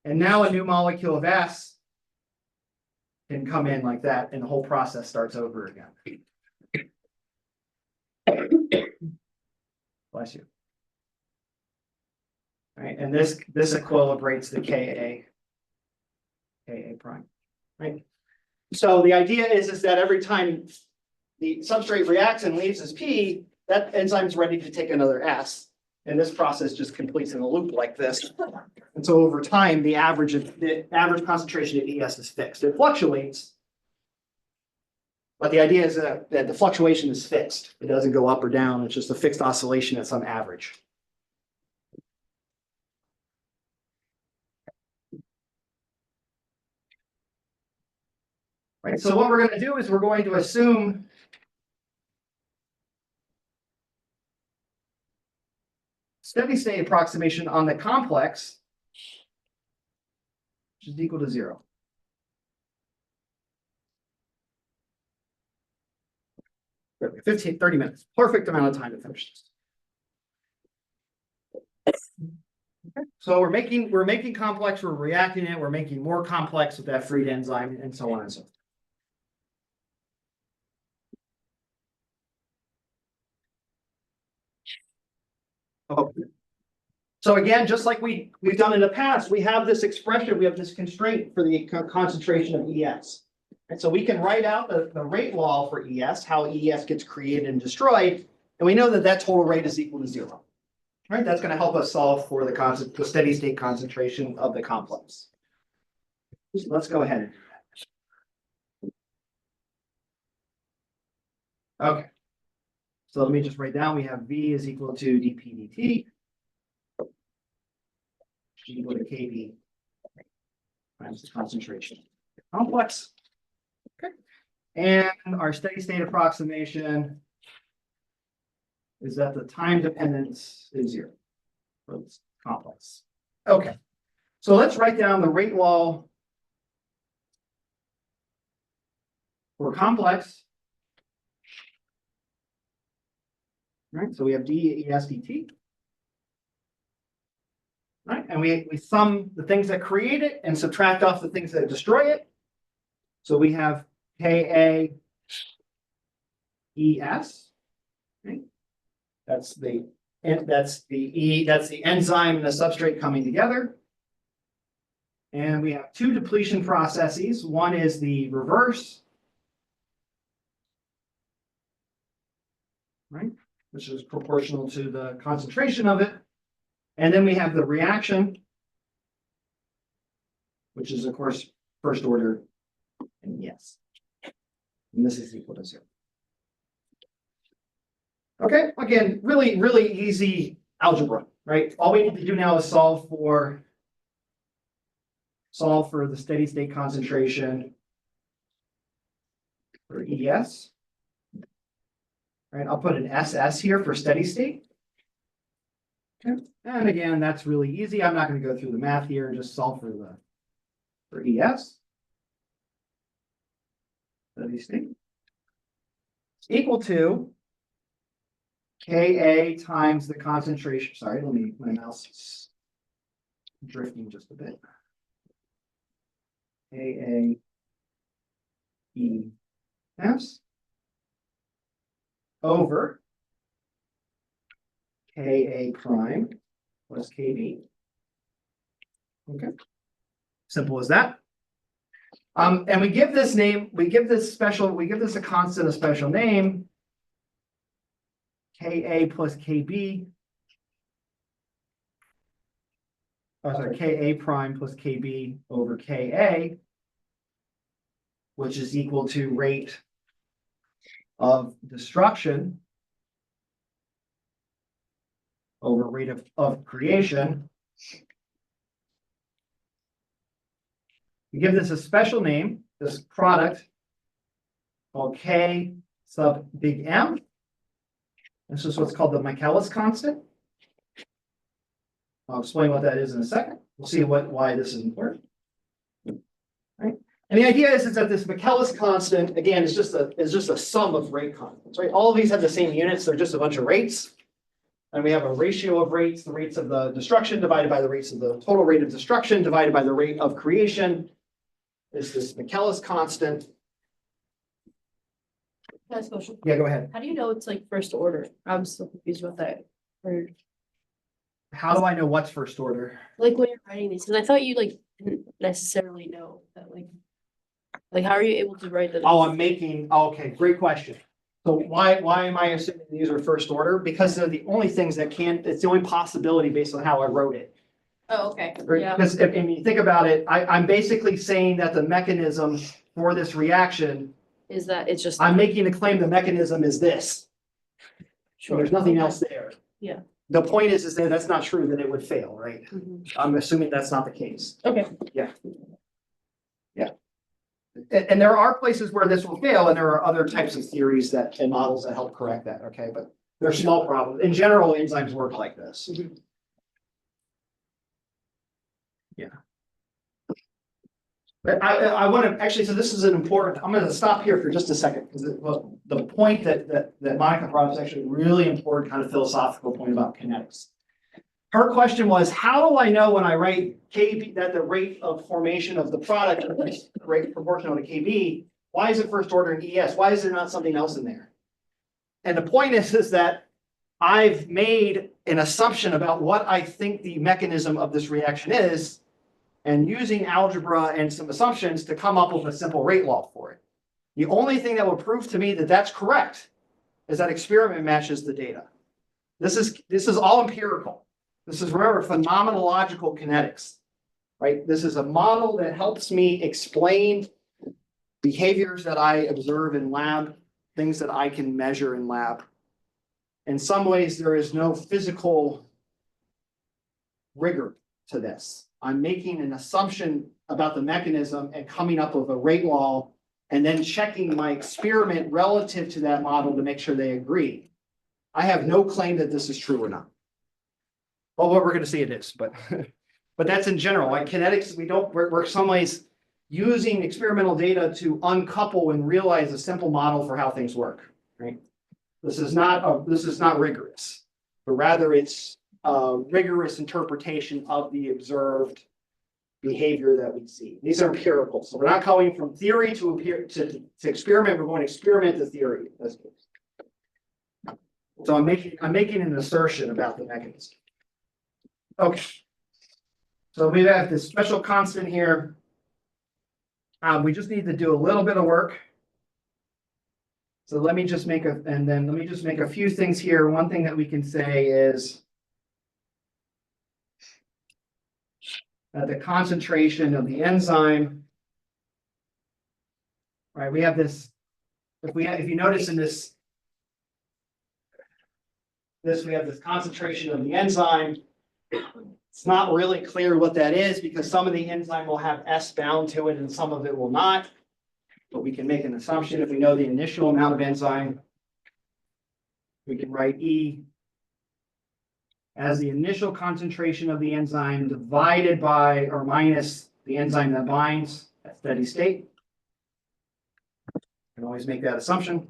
And now a new molecule of S can come in like that, and the whole process starts over again. Bless you. All right, and this equilibrates the Ka prime. Right. So the idea is that every time the substrate reacts and leaves as P, that enzyme's ready to take another S. And this process just completes in a loop like this. And so over time, the average concentration of ES is fixed. It fluctuates, but the idea is that the fluctuation is fixed. It doesn't go up or down. It's just a fixed oscillation at some average. Right. So what we're going to do is we're going to assume steady state approximation on the complex, which is equal to 0. Okay, 30 minutes, perfect amount of time to finish this. Okay. So we're making complex, we're reacting it, we're making more complex with that freed enzyme, and so on and so forth. Okay. So again, just like we've done in the past, we have this expression, we have this constraint for the concentration of ES. And so we can write out the rate law for ES, how ES gets created and destroyed, and we know that that total rate is equal to 0. Right? That's going to help us solve for the steady state concentration of the complex. So let's go ahead and do that. Okay. So let me just write down, we have V is equal to dP dt, which is equal to Kb times the concentration of the complex. Okay. And our steady state approximation is that the time dependence is 0 for this complex. Okay. So let's write down the rate law for complex. Right, so we have dES dt. Right, and we sum the things that create it and subtract off the things that destroy it. So we have Ka ES. Right? That's the enzyme and the substrate coming together. And we have two depletion processes. One is the reverse, right, which is proportional to the concentration of it. And then we have the reaction, which is, of course, first order and ES. And this is equal to 0. Okay, again, really, really easy algebra, right? All we need to do now is solve for the steady state concentration for ES. Right, I'll put an SS here for steady state. Okay. And again, that's really easy. I'm not going to go through the math here and just solve for ES. Steady state. It's equal to Ka times the concentration. Sorry, my mouse is drifting just a bit. Ka E S over Ka prime plus Kb. Okay. Simple as that. And we give this a constant, a special name, Ka plus Kb. Oh, sorry, Ka prime plus Kb over Ka, which is equal to rate of destruction over rate of creation. We give this a special name, this product called K sub big M. This is what's called the Michaelis constant. I'll explain what that is in a second. We'll see why this is important. Right? And the idea is that this Michaelis constant, again, is just a sum of rate constants, right? All of these have the same units, they're just a bunch of rates. And we have a ratio of rates, the rates of the destruction divided by the rates of the total rate of destruction divided by the rate of creation is this Michaelis constant. Can I ask a question? Yeah, go ahead. How do you know it's like first order? I'm still confused about that. Or How do I know what's first order? like when you're writing these, because I thought you like didn't necessarily know that like how are you able to write that? Okay, great question. So why am I assuming these are first order? Because they're the only things it's the only possibility based on how I wrote it. Oh, okay. Right? Yeah. Because if you think about it, I'm basically saying that the mechanism for this reaction, Is that it's just I'm making a claim the mechanism is this. So there's nothing else there. Yeah. The point is that that's not true, then it would fail, right? Mhm. I'm assuming that's not the case. Okay. And there are places where this will fail, and there are other types of theories and models that help correct that, okay? But they're small problems. In general, enzymes work like this. Yeah. But I want to actually, so this is I'm going to stop here for just a second, because the point that Monica brought up is actually a really important kind of philosophical point about kinetics. Her question was, how do I know when I write Kb that the rate of formation of the product is rate proportional to Kb? Why is it first order in ES? Why is there not something else in there? And the point is that I've made an assumption about what I think the mechanism of this reaction is, and using algebra and some assumptions to come up with a simple rate law for it. The only thing that will prove to me that that's correct is that experiment matches the data. This is all empirical. This is, remember, phenomenological kinetics, right? This is a model that helps me explain behaviors that I observe in lab, things that I can measure in lab. In some ways, there is no physical rigor to this. I'm making an assumption about the mechanism and coming up with a rate law and then checking my experiment relative to that model to make sure they agree. I have no claim that this is true or not. Well, what we're going to see it is, but that's in general. Like kinetics, we're some ways using experimental data to uncouple and realize a simple model for how things work. Right? This is not rigorous, but rather it's a rigorous interpretation of the observed behavior that we see. These are empirical, so we're not going from theory to experiment. We're going to experiment to theory. So I'm making an assertion about the mechanism. Okay. So we have this special constant here. We just need to do a little bit of work. So let me just make a few things here. One thing that we can say is that the concentration of the enzyme, right? We have this, if you notice in this we have this concentration of the enzyme. It's not really clear what that is because some of the enzyme will have S bound to it and some of it will not. But we can make an assumption if we know the initial amount of enzyme. We can write E as the initial concentration of the enzyme divided by or minus the enzyme that binds at steady state. Can always make that assumption.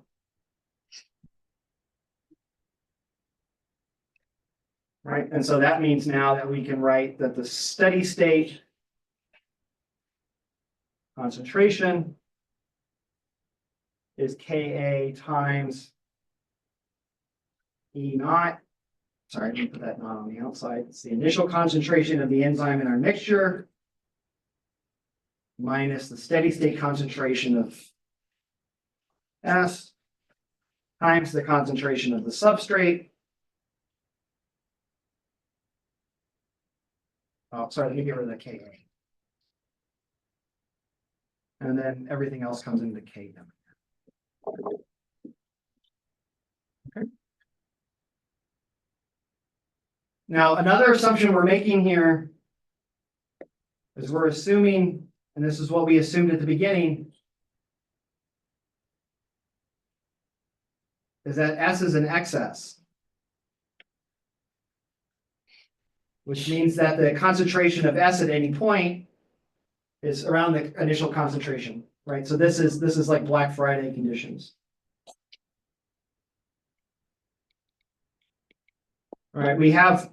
Right, and so that means now that we can write that the steady state concentration is Ka times E naught. Sorry, let me put that naught on the outside. It's the initial concentration of the enzyme in our mixture minus the steady state concentration of S times the concentration of the substrate. Oh, sorry, let me get rid of the Ka. And then everything else comes into Km. Okay. Now, another assumption we're making here is we're assuming, and this is what we assumed at the beginning, is that S is an excess. Which means that the concentration of S at any point is around the initial concentration, right? So this is like Black Friday conditions. All right, we have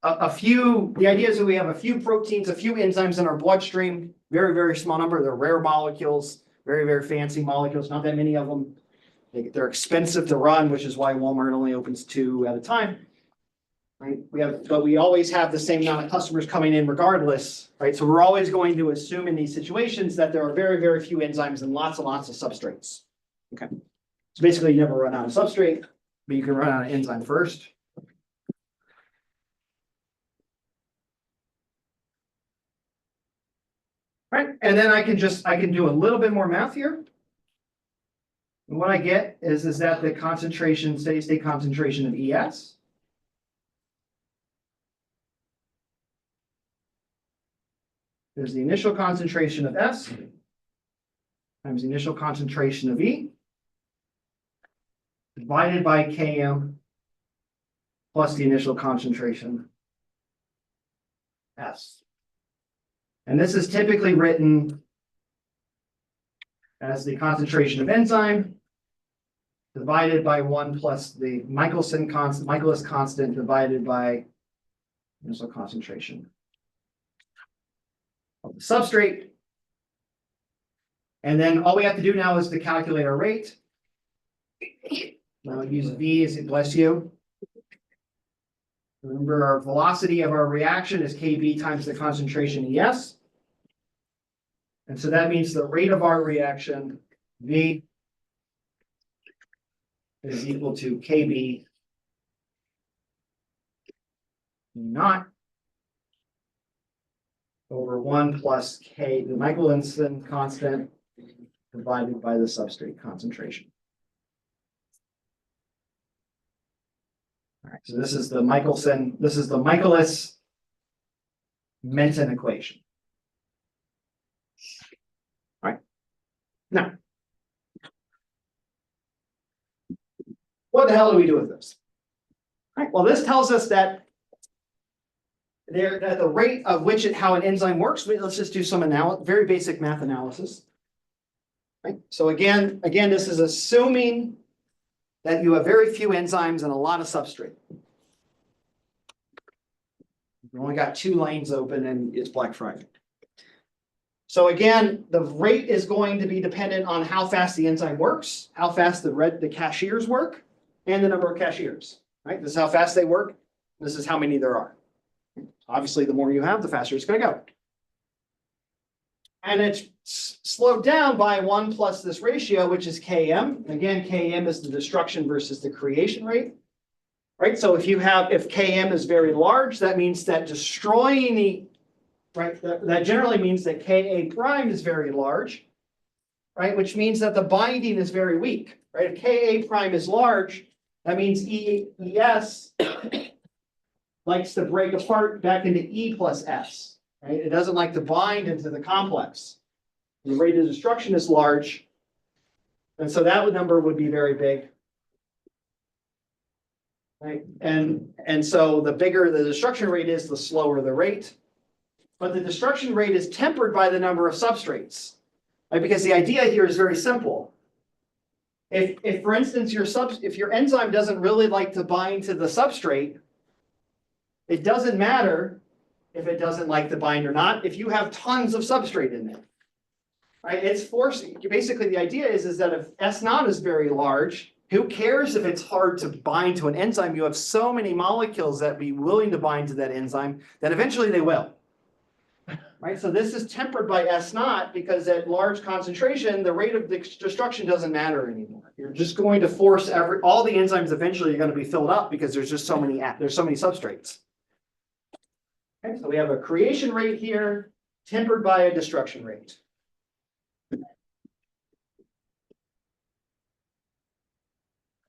a few, the idea is that we have a few proteins, a few enzymes in our bloodstream, very, very small number. They're rare molecules, very, very fancy molecules, not that many of them. They're expensive to run, which is why Walmart only opens 2 at a time. Right, but we always have the same amount of customers coming in regardless, right? So we're always going to assume in these situations that there are very, very few enzymes and lots of substrates. Okay, so basically you never run out of substrate, but you can run out of enzyme first. Right, and then I can do a little bit more math here. And what I get is that the concentration, steady state concentration of ES there's the initial concentration of S times the initial concentration of E divided by Km plus the initial concentration S. And this is typically written as the concentration of enzyme divided by 1 plus the Michaelis constant divided by initial concentration of the substrate. And then all we have to do now is to calculate our rate. Now use V as it bless you. Remember our velocity of our reaction is Kb times the concentration ES. And so that means the rate of our reaction, V, is equal to Kb naught over 1 plus K, the Michaelis constant, divided by the substrate concentration. All right, so this is the Michaelis Menten equation. All right. Now, what the hell do we do with this? All right, well, this tells us that at the rate of which how an enzyme works, let's just do some very basic math analysis. Right? So again, this is assuming that you have very few enzymes and a lot of substrate. We've only got 2 lanes open and it's Black Friday. So again, the rate is going to be dependent on how fast the enzyme works, how fast the cashiers work, and the number of cashiers. Right? This is how fast they work. This is how many there are. Obviously, the more you have, the faster it's going to go. And it's slowed down by 1 plus this ratio, which is Km. Again, Km is the destruction versus the creation rate. Right? So if Km is very large, that means that destroying the, right, that generally means that Ka prime is very large, right? Which means that the binding is very weak, right? If Ka prime is large, that means ES likes to break apart back into E plus S, right? It doesn't like to bind into the complex. The rate of destruction is large. And so that number would be very big. Right? And so the bigger the destruction rate is, the slower the rate. But the destruction rate is tempered by the number of substrates. Right? Because the idea here is very simple. If for instance, if your enzyme doesn't really like to bind to the substrate, it doesn't matter if it doesn't like to bind or not, if you have tons of substrate in there. Right? It's forcing. Basically, the idea is that if S naught is very large, who cares if it's hard to bind to an enzyme? You have so many molecules that be willing to bind to that enzyme that eventually they will. Right? So this is tempered by S naught because at large concentration, the rate of destruction doesn't matter anymore. You're just going to force all the enzymes eventually are going to be filled up because there's just so many substrates. Okay, so we have a creation rate here tempered by a destruction rate.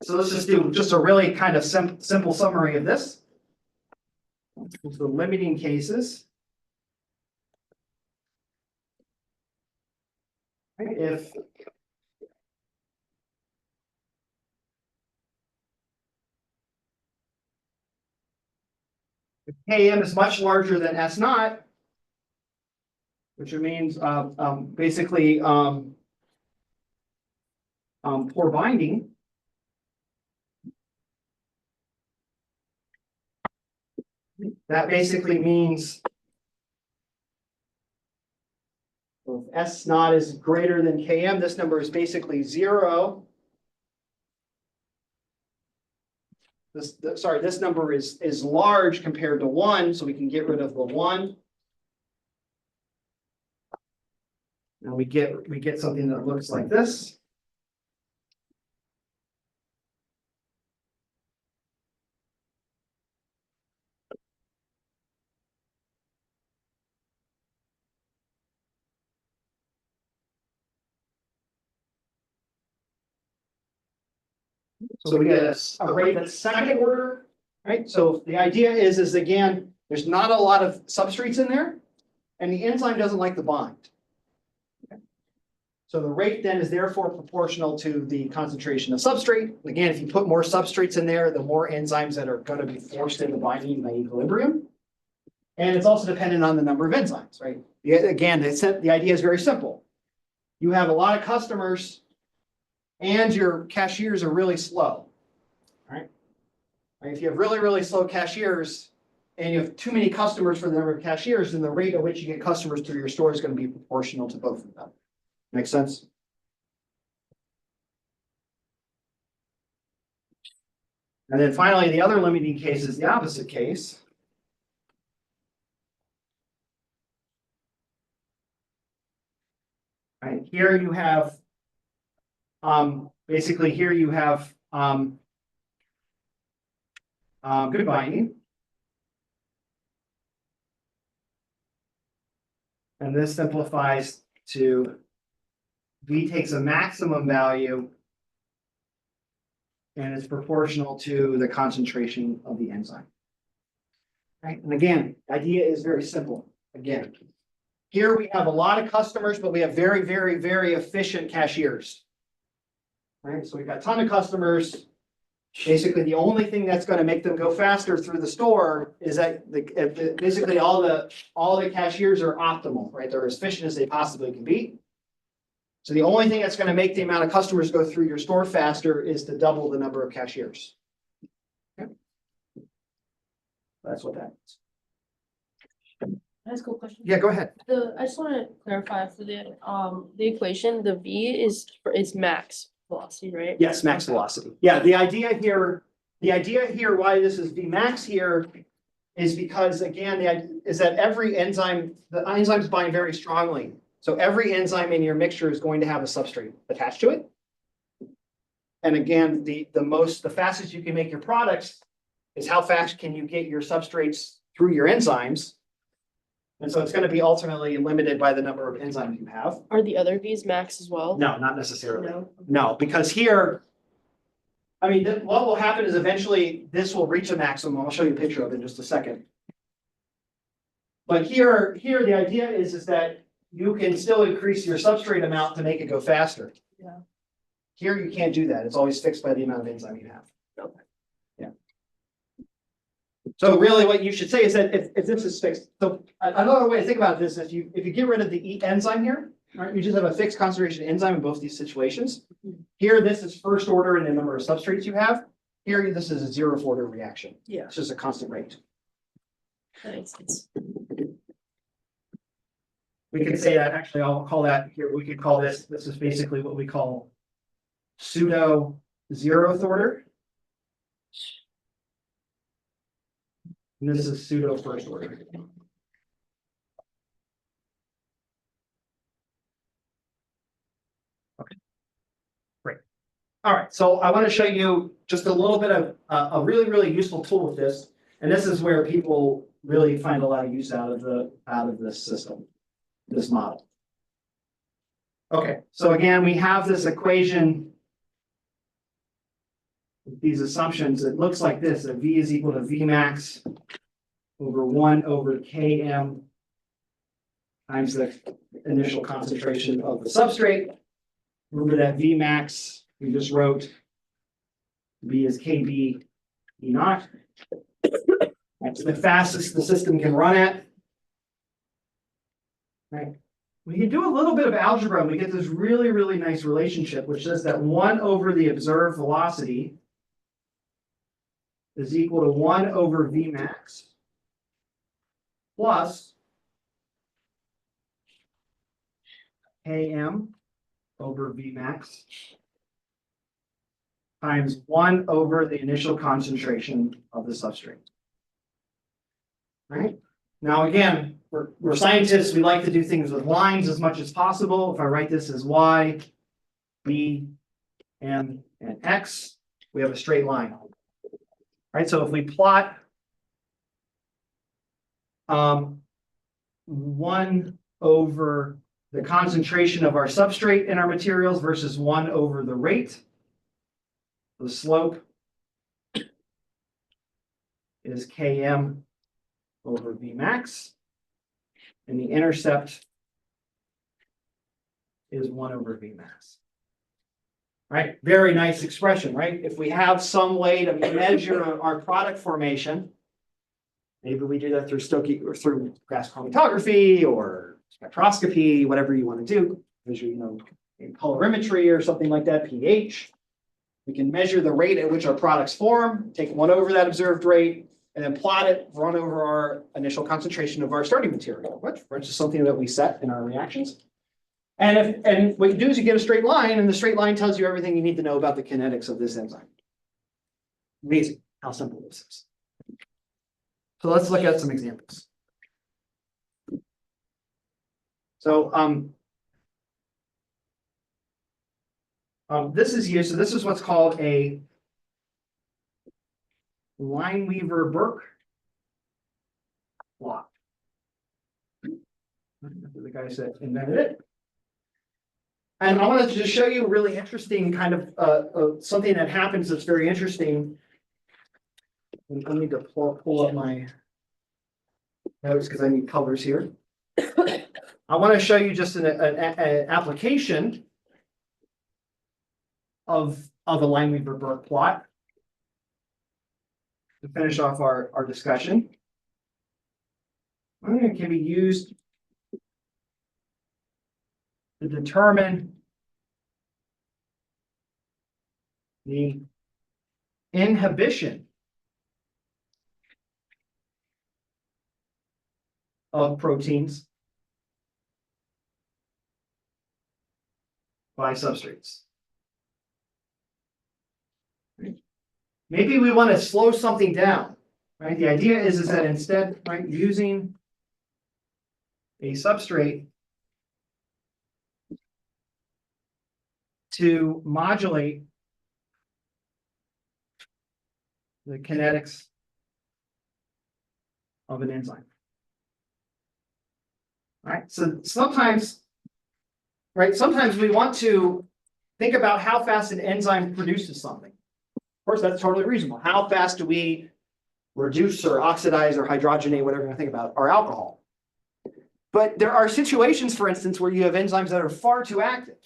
So let's just do just a really kind of simple summary of this. The limiting cases. If Km is much larger than S naught, which means basically poor binding. That basically means if S naught is greater than Km, this number is basically 0. This number is large compared to 1, so we can get rid of the 1. Now we get something that looks like this. So we get a rate that's second order, right? So the idea is again, there's not a lot of substrates in there, and the enzyme doesn't like to bind. Okay. So the rate then is therefore proportional to the concentration of substrate. Again, if you put more substrates in there, the more enzymes that are going to be forced into binding by equilibrium. And it's also dependent on the number of enzymes, right? Again, the idea is very simple. You have a lot of customers and your cashiers are really slow, right? If you have really, really slow cashiers and you have too many customers for the number of cashiers, then the rate at which you get customers through your store is going to be proportional to both of them. Make sense? And then finally, the other limiting case is the opposite case. Right, here you have basically here you have good binding. And this simplifies to V takes a maximum value and it's proportional to the concentration of the enzyme. Right, and again, the idea is very simple. Again, here we have a lot of customers, but we have very, very, very efficient cashiers. Right, so we've got a ton of customers. Basically, the only thing that's going to make them go faster through the store is that basically all the cashiers are optimal, right? They're as efficient as they possibly can be. So the only thing that's going to make the amount of customers go through your store faster is to double the number of cashiers. Okay. That's what that is. That's a cool question. Yeah, go ahead. I just want to clarify for the equation, the V is max velocity, right? Yes, max velocity. Yeah, the idea here why this is V max here is because again, the idea is that every enzyme, the enzymes bind very strongly. So every enzyme in your mixture is going to have a substrate attached to it. And again, the fastest you can make your products is how fast can you get your substrates through your enzymes. And so it's going to be ultimately limited by the number of enzymes you have. Are the other V's max as well? No, not necessarily. No. No, because here, I mean, what will happen is eventually this will reach a maximum. I'll show you a picture of it in just a second. But here the idea is that you can still increase your substrate amount to make it go faster. Yeah. Here you can't do that. It's always fixed by the amount of enzyme you have. Okay. Yeah. So really what you should say is that if this is fixed, so another way to think about this, if you get rid of the enzyme here, right, you just have a fixed concentration enzyme in both these situations. Here, this is first order in the number of substrates you have. Here, this is a zeroth order reaction. Yeah. It's just a constant rate. That makes sense. We could say that, actually, I'll call that here, we could call this is basically what we call pseudo zeroth order. And this is pseudo first order. Okay, great. All right, so I want to show you just a little bit of a really, really useful tool with this. And this is where people really find a lot of use out of this system, this model. Okay, so again, we have this equation with these assumptions. It looks like this, that V is equal to V max over 1 over Km times the initial concentration of the substrate. Remember that V max we just wrote, V is Kb E naught. That's the fastest the system can run at. Right. We can do a little bit of algebra and we get this really, really nice relationship, which says that 1 over the observed velocity is equal to 1 over V max plus Km over V max times 1 over the initial concentration of the substrate. Right? Now, again, we're scientists. We like to do things with lines as much as possible. If I write this as y, b, m, and x, we have a straight line. Right? So if we plot 1 over the concentration of our substrate in our materials versus 1 over the rate, the slope is Km over V max, and the intercept is 1 over V max. Right? Very nice expression, right? If we have some way to measure our product formation, maybe we do that through Stoichiometry or through gas chromatography or spectroscopy, whatever you want to do, measure, in colorimetry or something like that, pH. We can measure the rate at which our products form, take 1 over that observed rate, and then plot it, run over our initial concentration of our starting material, which is something that we set in our reactions. And what you do is you get a straight line, and the straight line tells you everything you need to know about the kinetics of this enzyme. Amazing how simple this is. So let's look at some examples. So this is used. So this is what's called a Lineweaver-Burke plot. The guy said invented it. And I wanted to just show you a really interesting kind of something that happens that's very interesting. I need to pull up my notes because I need colors here. I want to show you just an application of a Lineweaver-Burke plot to finish off our discussion. It can be used to determine the inhibition of proteins by substrates. Maybe we want to slow something down, right? The idea is that instead, right, using a substrate to modulate the kinetics of an enzyme. All right, so sometimes we want to think about how fast an enzyme produces something. course, that's totally reasonable. How fast do we reduce or oxidize or hydrogenate, whatever you think about, our alcohol? But there are situations, for instance, where you have enzymes that are far too active,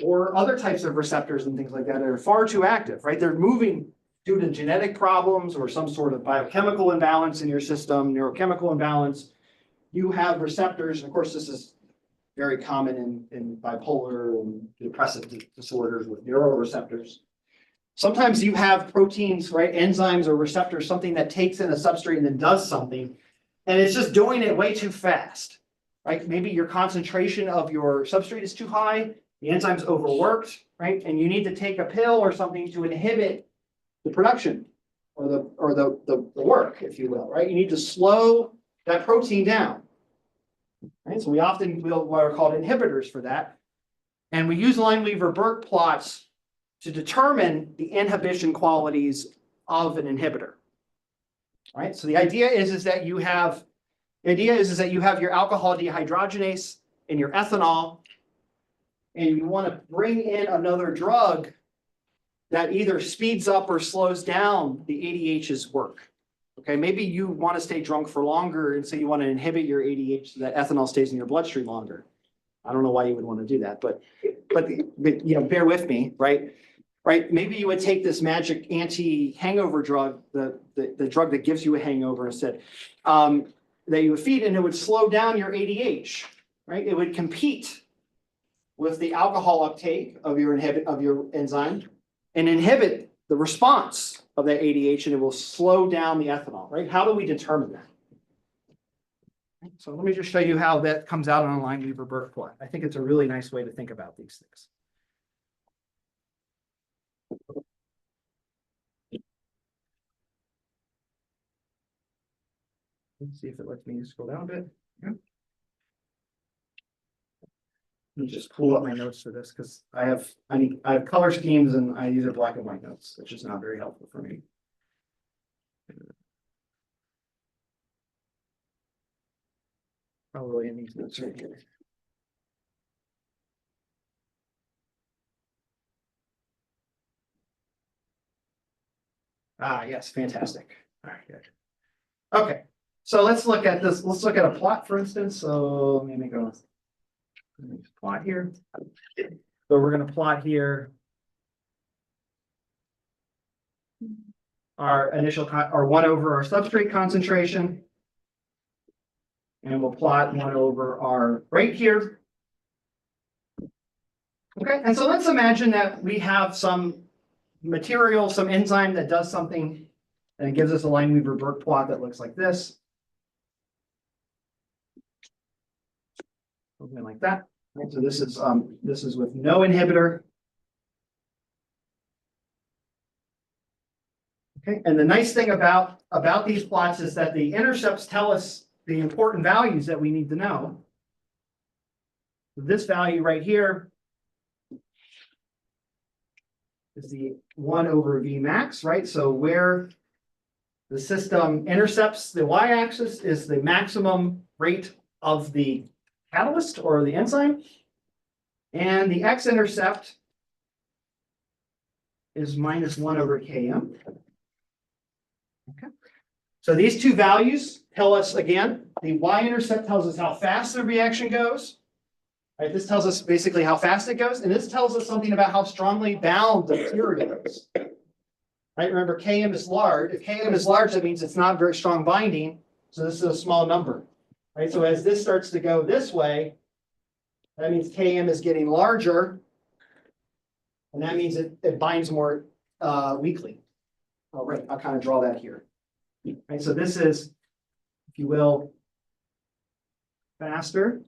or other types of receptors and things like that are far too active, right? They're moving due to genetic problems or some sort of biochemical imbalance in your system, neurochemical imbalance. You have receptors, and of course, this is very common in bipolar and depressive disorders with neuroreceptors. Sometimes you have proteins, right, enzymes or receptors, something that takes in a substrate and then does something, and it's just doing it way too fast, right? Maybe your concentration of your substrate is too high, the enzyme's overworked, right? And you need to take a pill or something to inhibit the production or the work, if you will, right? You need to slow that protein down. Right? So we often will what are called inhibitors for that. And we use Lineweaver-Burke plots to determine the inhibition qualities of an inhibitor. All right. So the idea is that you have your alcohol dehydrogenase and your ethanol, and you want to bring in another drug that either speeds up or slows down the ADH's work. Okay, maybe you want to stay drunk for longer, and so you want to inhibit your ADH so that ethanol stays in your bloodstream longer. I don't know why you would want to do that, but you know, bear with me, right? Right? Maybe you would take this magic anti-hangover drug, the drug that gives you a hangover instead, that you would feed, and it would slow down your ADH, right? It would compete with the alcohol uptake of your enzyme and inhibit the response of that ADH, and it will slow down the ethanol, right? How do we determine that? So let me just show you how that comes out on a Lineweaver-Burke plot. I think it's a really nice way to think about these things. Let's see if it lets me scroll down a bit. Yeah. Let me just pull up my notes for this because I have color schemes and these are black and white notes, which is not very helpful for me. Probably in these notes right here. Ah, yes, fantastic. All right, good. Okay, so let's look at this. Let's look at a plot, for instance. So let me go plot here. So we're going to plot here our initial our 1 over our substrate concentration. And we'll plot 1 over our rate here. Okay, and so let's imagine that we have some material, some enzyme that does something, and it gives us a Lineweaver-Burke plot that looks like this. Something like that. Right, so this is with no inhibitor. Okay, and the nice thing about these plots is that the intercepts tell us the important values that we need to know. This value right here is the 1 over V max, right? So where the system intercepts the y-axis is the maximum rate of the catalyst or the enzyme. And the x-intercept is minus 1 over Km. Okay. So these two values tell us, again, the y-intercept tells us how fast the reaction goes. Right, this tells us basically how fast it goes, and this tells us something about how strongly bound the material is. Right, remember Km is large. If Km is large, that means it's not very strong binding, so this is a small number. Right, so as this starts to go this way, that means Km is getting larger, and that means it binds more weakly. Oh, right, I'll kind of draw that here. Right, so this is, if you will, faster.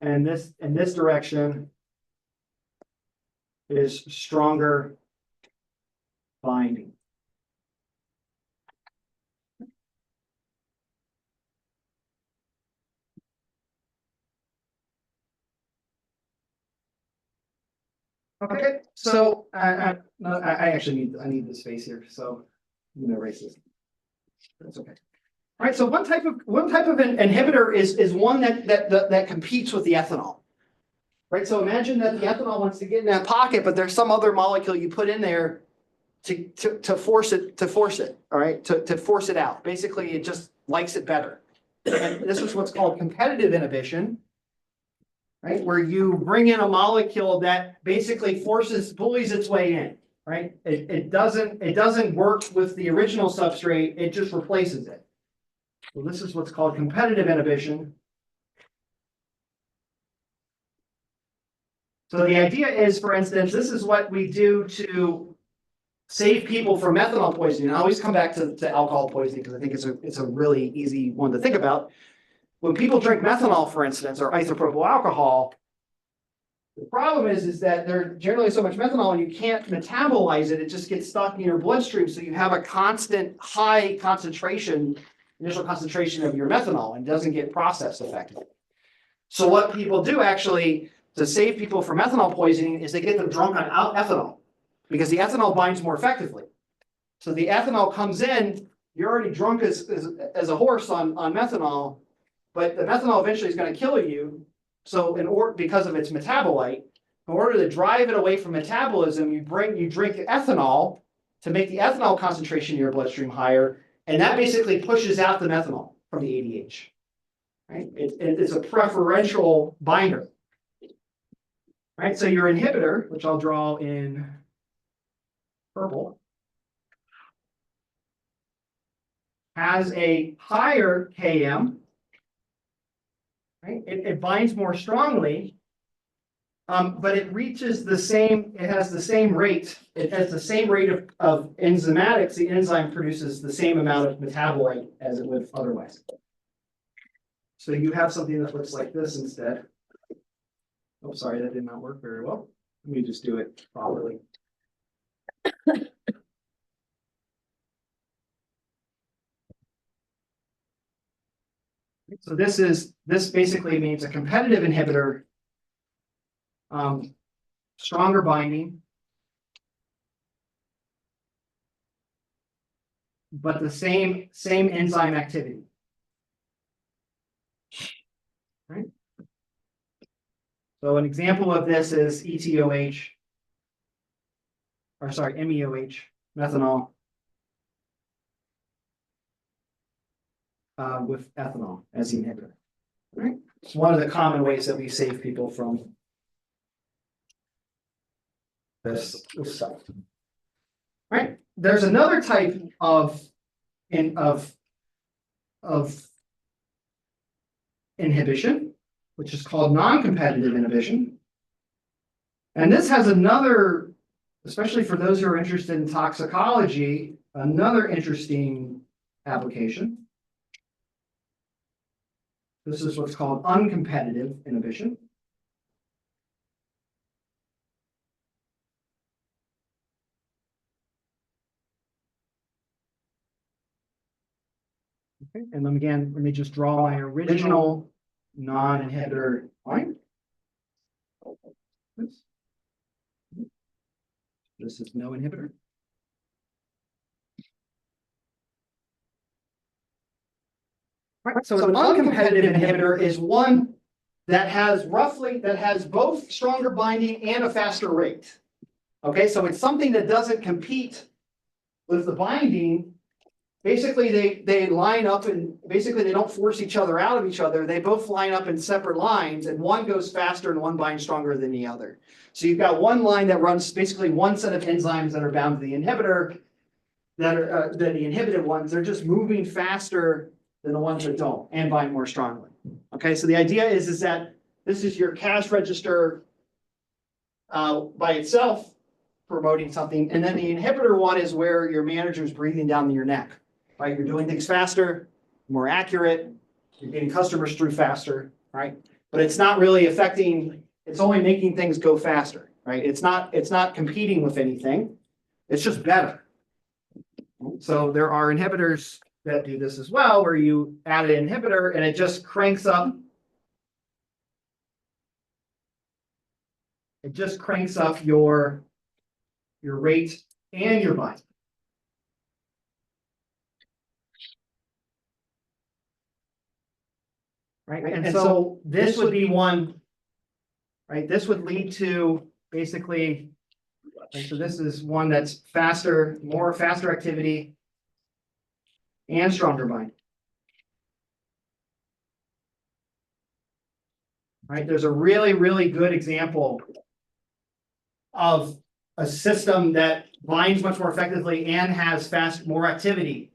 And this in this direction is stronger binding. Okay, so I actually need the space here, so I'm gonna erase this. That's okay. All right, so one type of an inhibitor is one that competes with the ethanol. right? So imagine that the ethanol wants to get in that pocket, but there's some other molecule you put in there to force it, all right, to force it out. Basically, it just likes it better. And this is what's called competitive inhibition, right? Where you bring in a molecule that basically bullies its way in, right? It doesn't work with the original substrate, it just replaces it. So this is what's called competitive inhibition. So the idea is, for instance, this is what we do to save people from methanol poisoning. I always come back to alcohol poisoning because I think it's a really easy one to think about. When people drink methanol, for instance, or isopropyl alcohol, the problem is that there's generally so much methanol and you can't metabolize it. It just gets stuck in your bloodstream. So you have a constant high concentration, initial concentration of your methanol, and doesn't get processed effectively. So what people do actually to save people from methanol poisoning is they get them drunk on ethanol because the ethanol binds more effectively. So the ethanol comes in, you're already drunk as a horse on methanol, but the methanol eventually is going to kill you. So because of its metabolite, in order to drive it away from metabolism, you drink ethanol to make the ethanol concentration in your bloodstream higher, and that basically pushes out the methanol from the ADH. Right? It's a preferential binder. Right? So your inhibitor, which I'll draw in purple, has a higher Km. Right? It binds more strongly, but it reaches the same, it has the same rate. It has the same rate of enzymatics. The enzyme produces the same amount of metabolite as it would otherwise. So you have something that looks like this instead. Oh, sorry, that did not work very well. Let me just do it properly. So this basically means a competitive inhibitor, stronger binding, but the same enzyme activity. Right? So an example of this is ETOH, or sorry, MEOH, methanol, with ethanol as the inhibitor. Right? It's one of the common ways that we save people from this stuff. Right? There's another type of inhibition, which is called non-competitive inhibition. And this has another, especially for those who are interested in toxicology, another interesting application. This is what's called uncompetitive inhibition. Okay, and then again, let me just draw my original non-inhibitor line. This is no inhibitor. Right, so an uncompetitive inhibitor is one that has both stronger binding and a faster rate. Okay, so it's something that doesn't compete with the binding. Basically, they line up and basically they don't force each other out of each other. They both line up in separate lines and one goes faster and one binds stronger than the other. So you've got one line that runs basically one set of enzymes that are bound to the inhibitor that are the inhibited ones. They're just moving faster than the ones that don't and bind more strongly. Okay, so the idea is that this is your cash register by itself promoting something, and then the inhibitor one is where your manager is breathing down your neck. Right, you're doing things faster, more accurate, you're getting customers through faster, right? But it's not really affecting, it's only making things go faster, right? It's not competing with anything, it's just better. So there are inhibitors that do this as well, where you add an inhibitor and it just cranks up. It just cranks up your rate and your bind. Right, and so this would be one right? This would lead to basically, right, so this is one that's faster, more faster activity and stronger binding. Right, there's a really, really good example of a system that binds much more effectively and has more activity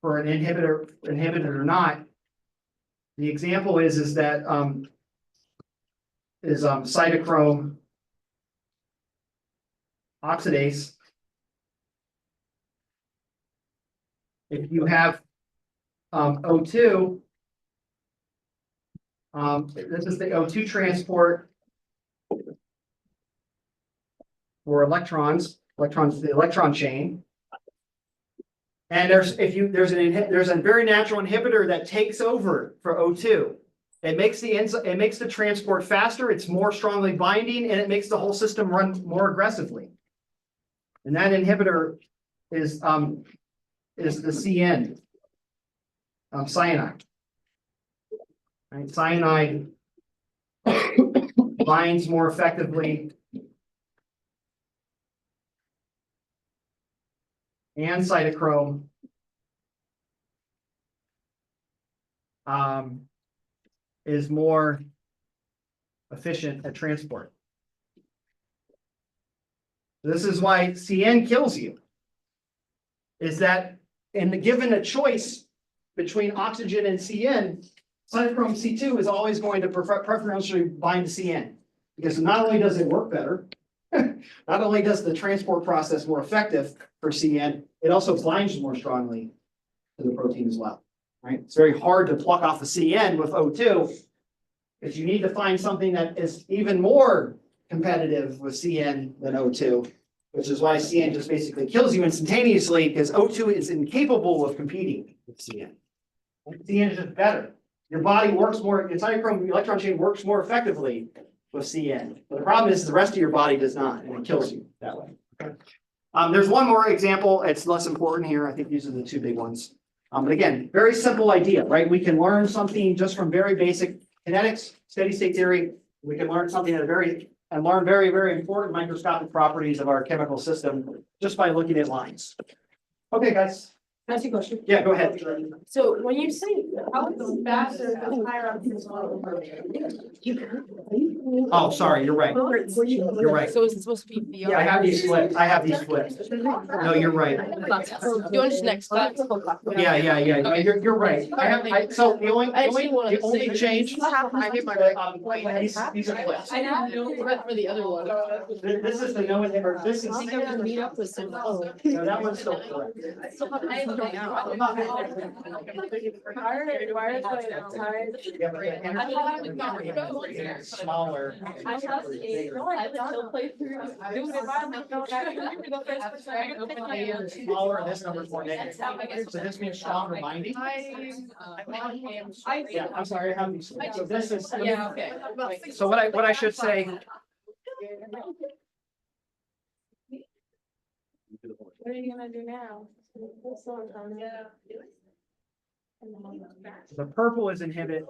for an inhibitor or not. The example is that cytochrome oxidase. If you have O2, this is the O2 transport for electrons, the electron chain. And there's a very natural inhibitor that takes over for O2. It makes the transport faster, it's more strongly binding, and it makes the whole system run more aggressively. And that inhibitor is the CN, cyanide. Right? Cyanide binds more effectively and cytochrome is more efficient at transport. This is why CN kills you. Is that given a choice between oxygen and CN, cytochrome C2 is always going to preferentially bind to CN. Because not only does it work better, not only does the transport process more effective for CN, it also binds more strongly to the protein as well. Right? It's very hard to pluck off the CN with O2 because you need to find something that is even more competitive with CN than O2, which is why CN just basically kills you instantaneously because O2 is incapable of competing with CN. CN is just better. Your body works more, your cytochrome electron chain works more effectively with CN. But the problem is the rest of your body does not, and it kills you that way. Okay. There's one more example. It's less important here. I think these are the two big ones. But again, very simple idea, right? We can learn something just from very basic kinetics, steady state theory. We can learn something learn very, very important microscopic properties of our chemical system just by looking at lines. Okay, guys. Can I ask you a question? Yeah, go ahead. So when you say how it's faster, the higher up is Oh, sorry, you're right. You're right. So is it supposed to be the? Yeah, I have these flipped. No, you're right. You understand next class? Yeah. No, you're right. So the only change. These are flips. I know for the other one. This is the no inhibitor. This is. I think I'm gonna meet up with some. Oh. No, that one's still correct. Smaller. Smaller, this number's more negative. So this means stronger binding. Yeah, I'm sorry, I have these. So this is. Yeah, okay. So what I should say. What are you gonna do now? The purple is inhibit,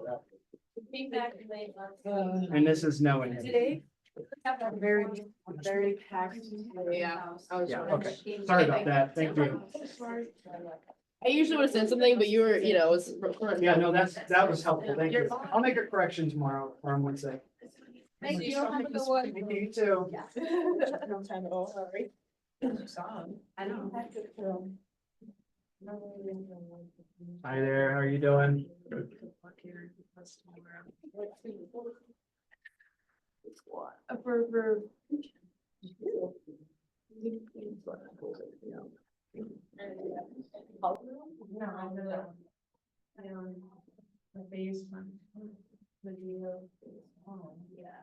and this is no inhibit. Today? Very, very packed. Yeah. Yeah, okay. Sorry about that. Thank you. I usually would have said something, but you were, it's. Yeah, no, that was helpful. Thank you. I'll make a correction tomorrow or on Wednesday. Thank you. Have a good one. Thank you too. No time at all, sorry. I know. Hi there, how are you doing? For. Yeah.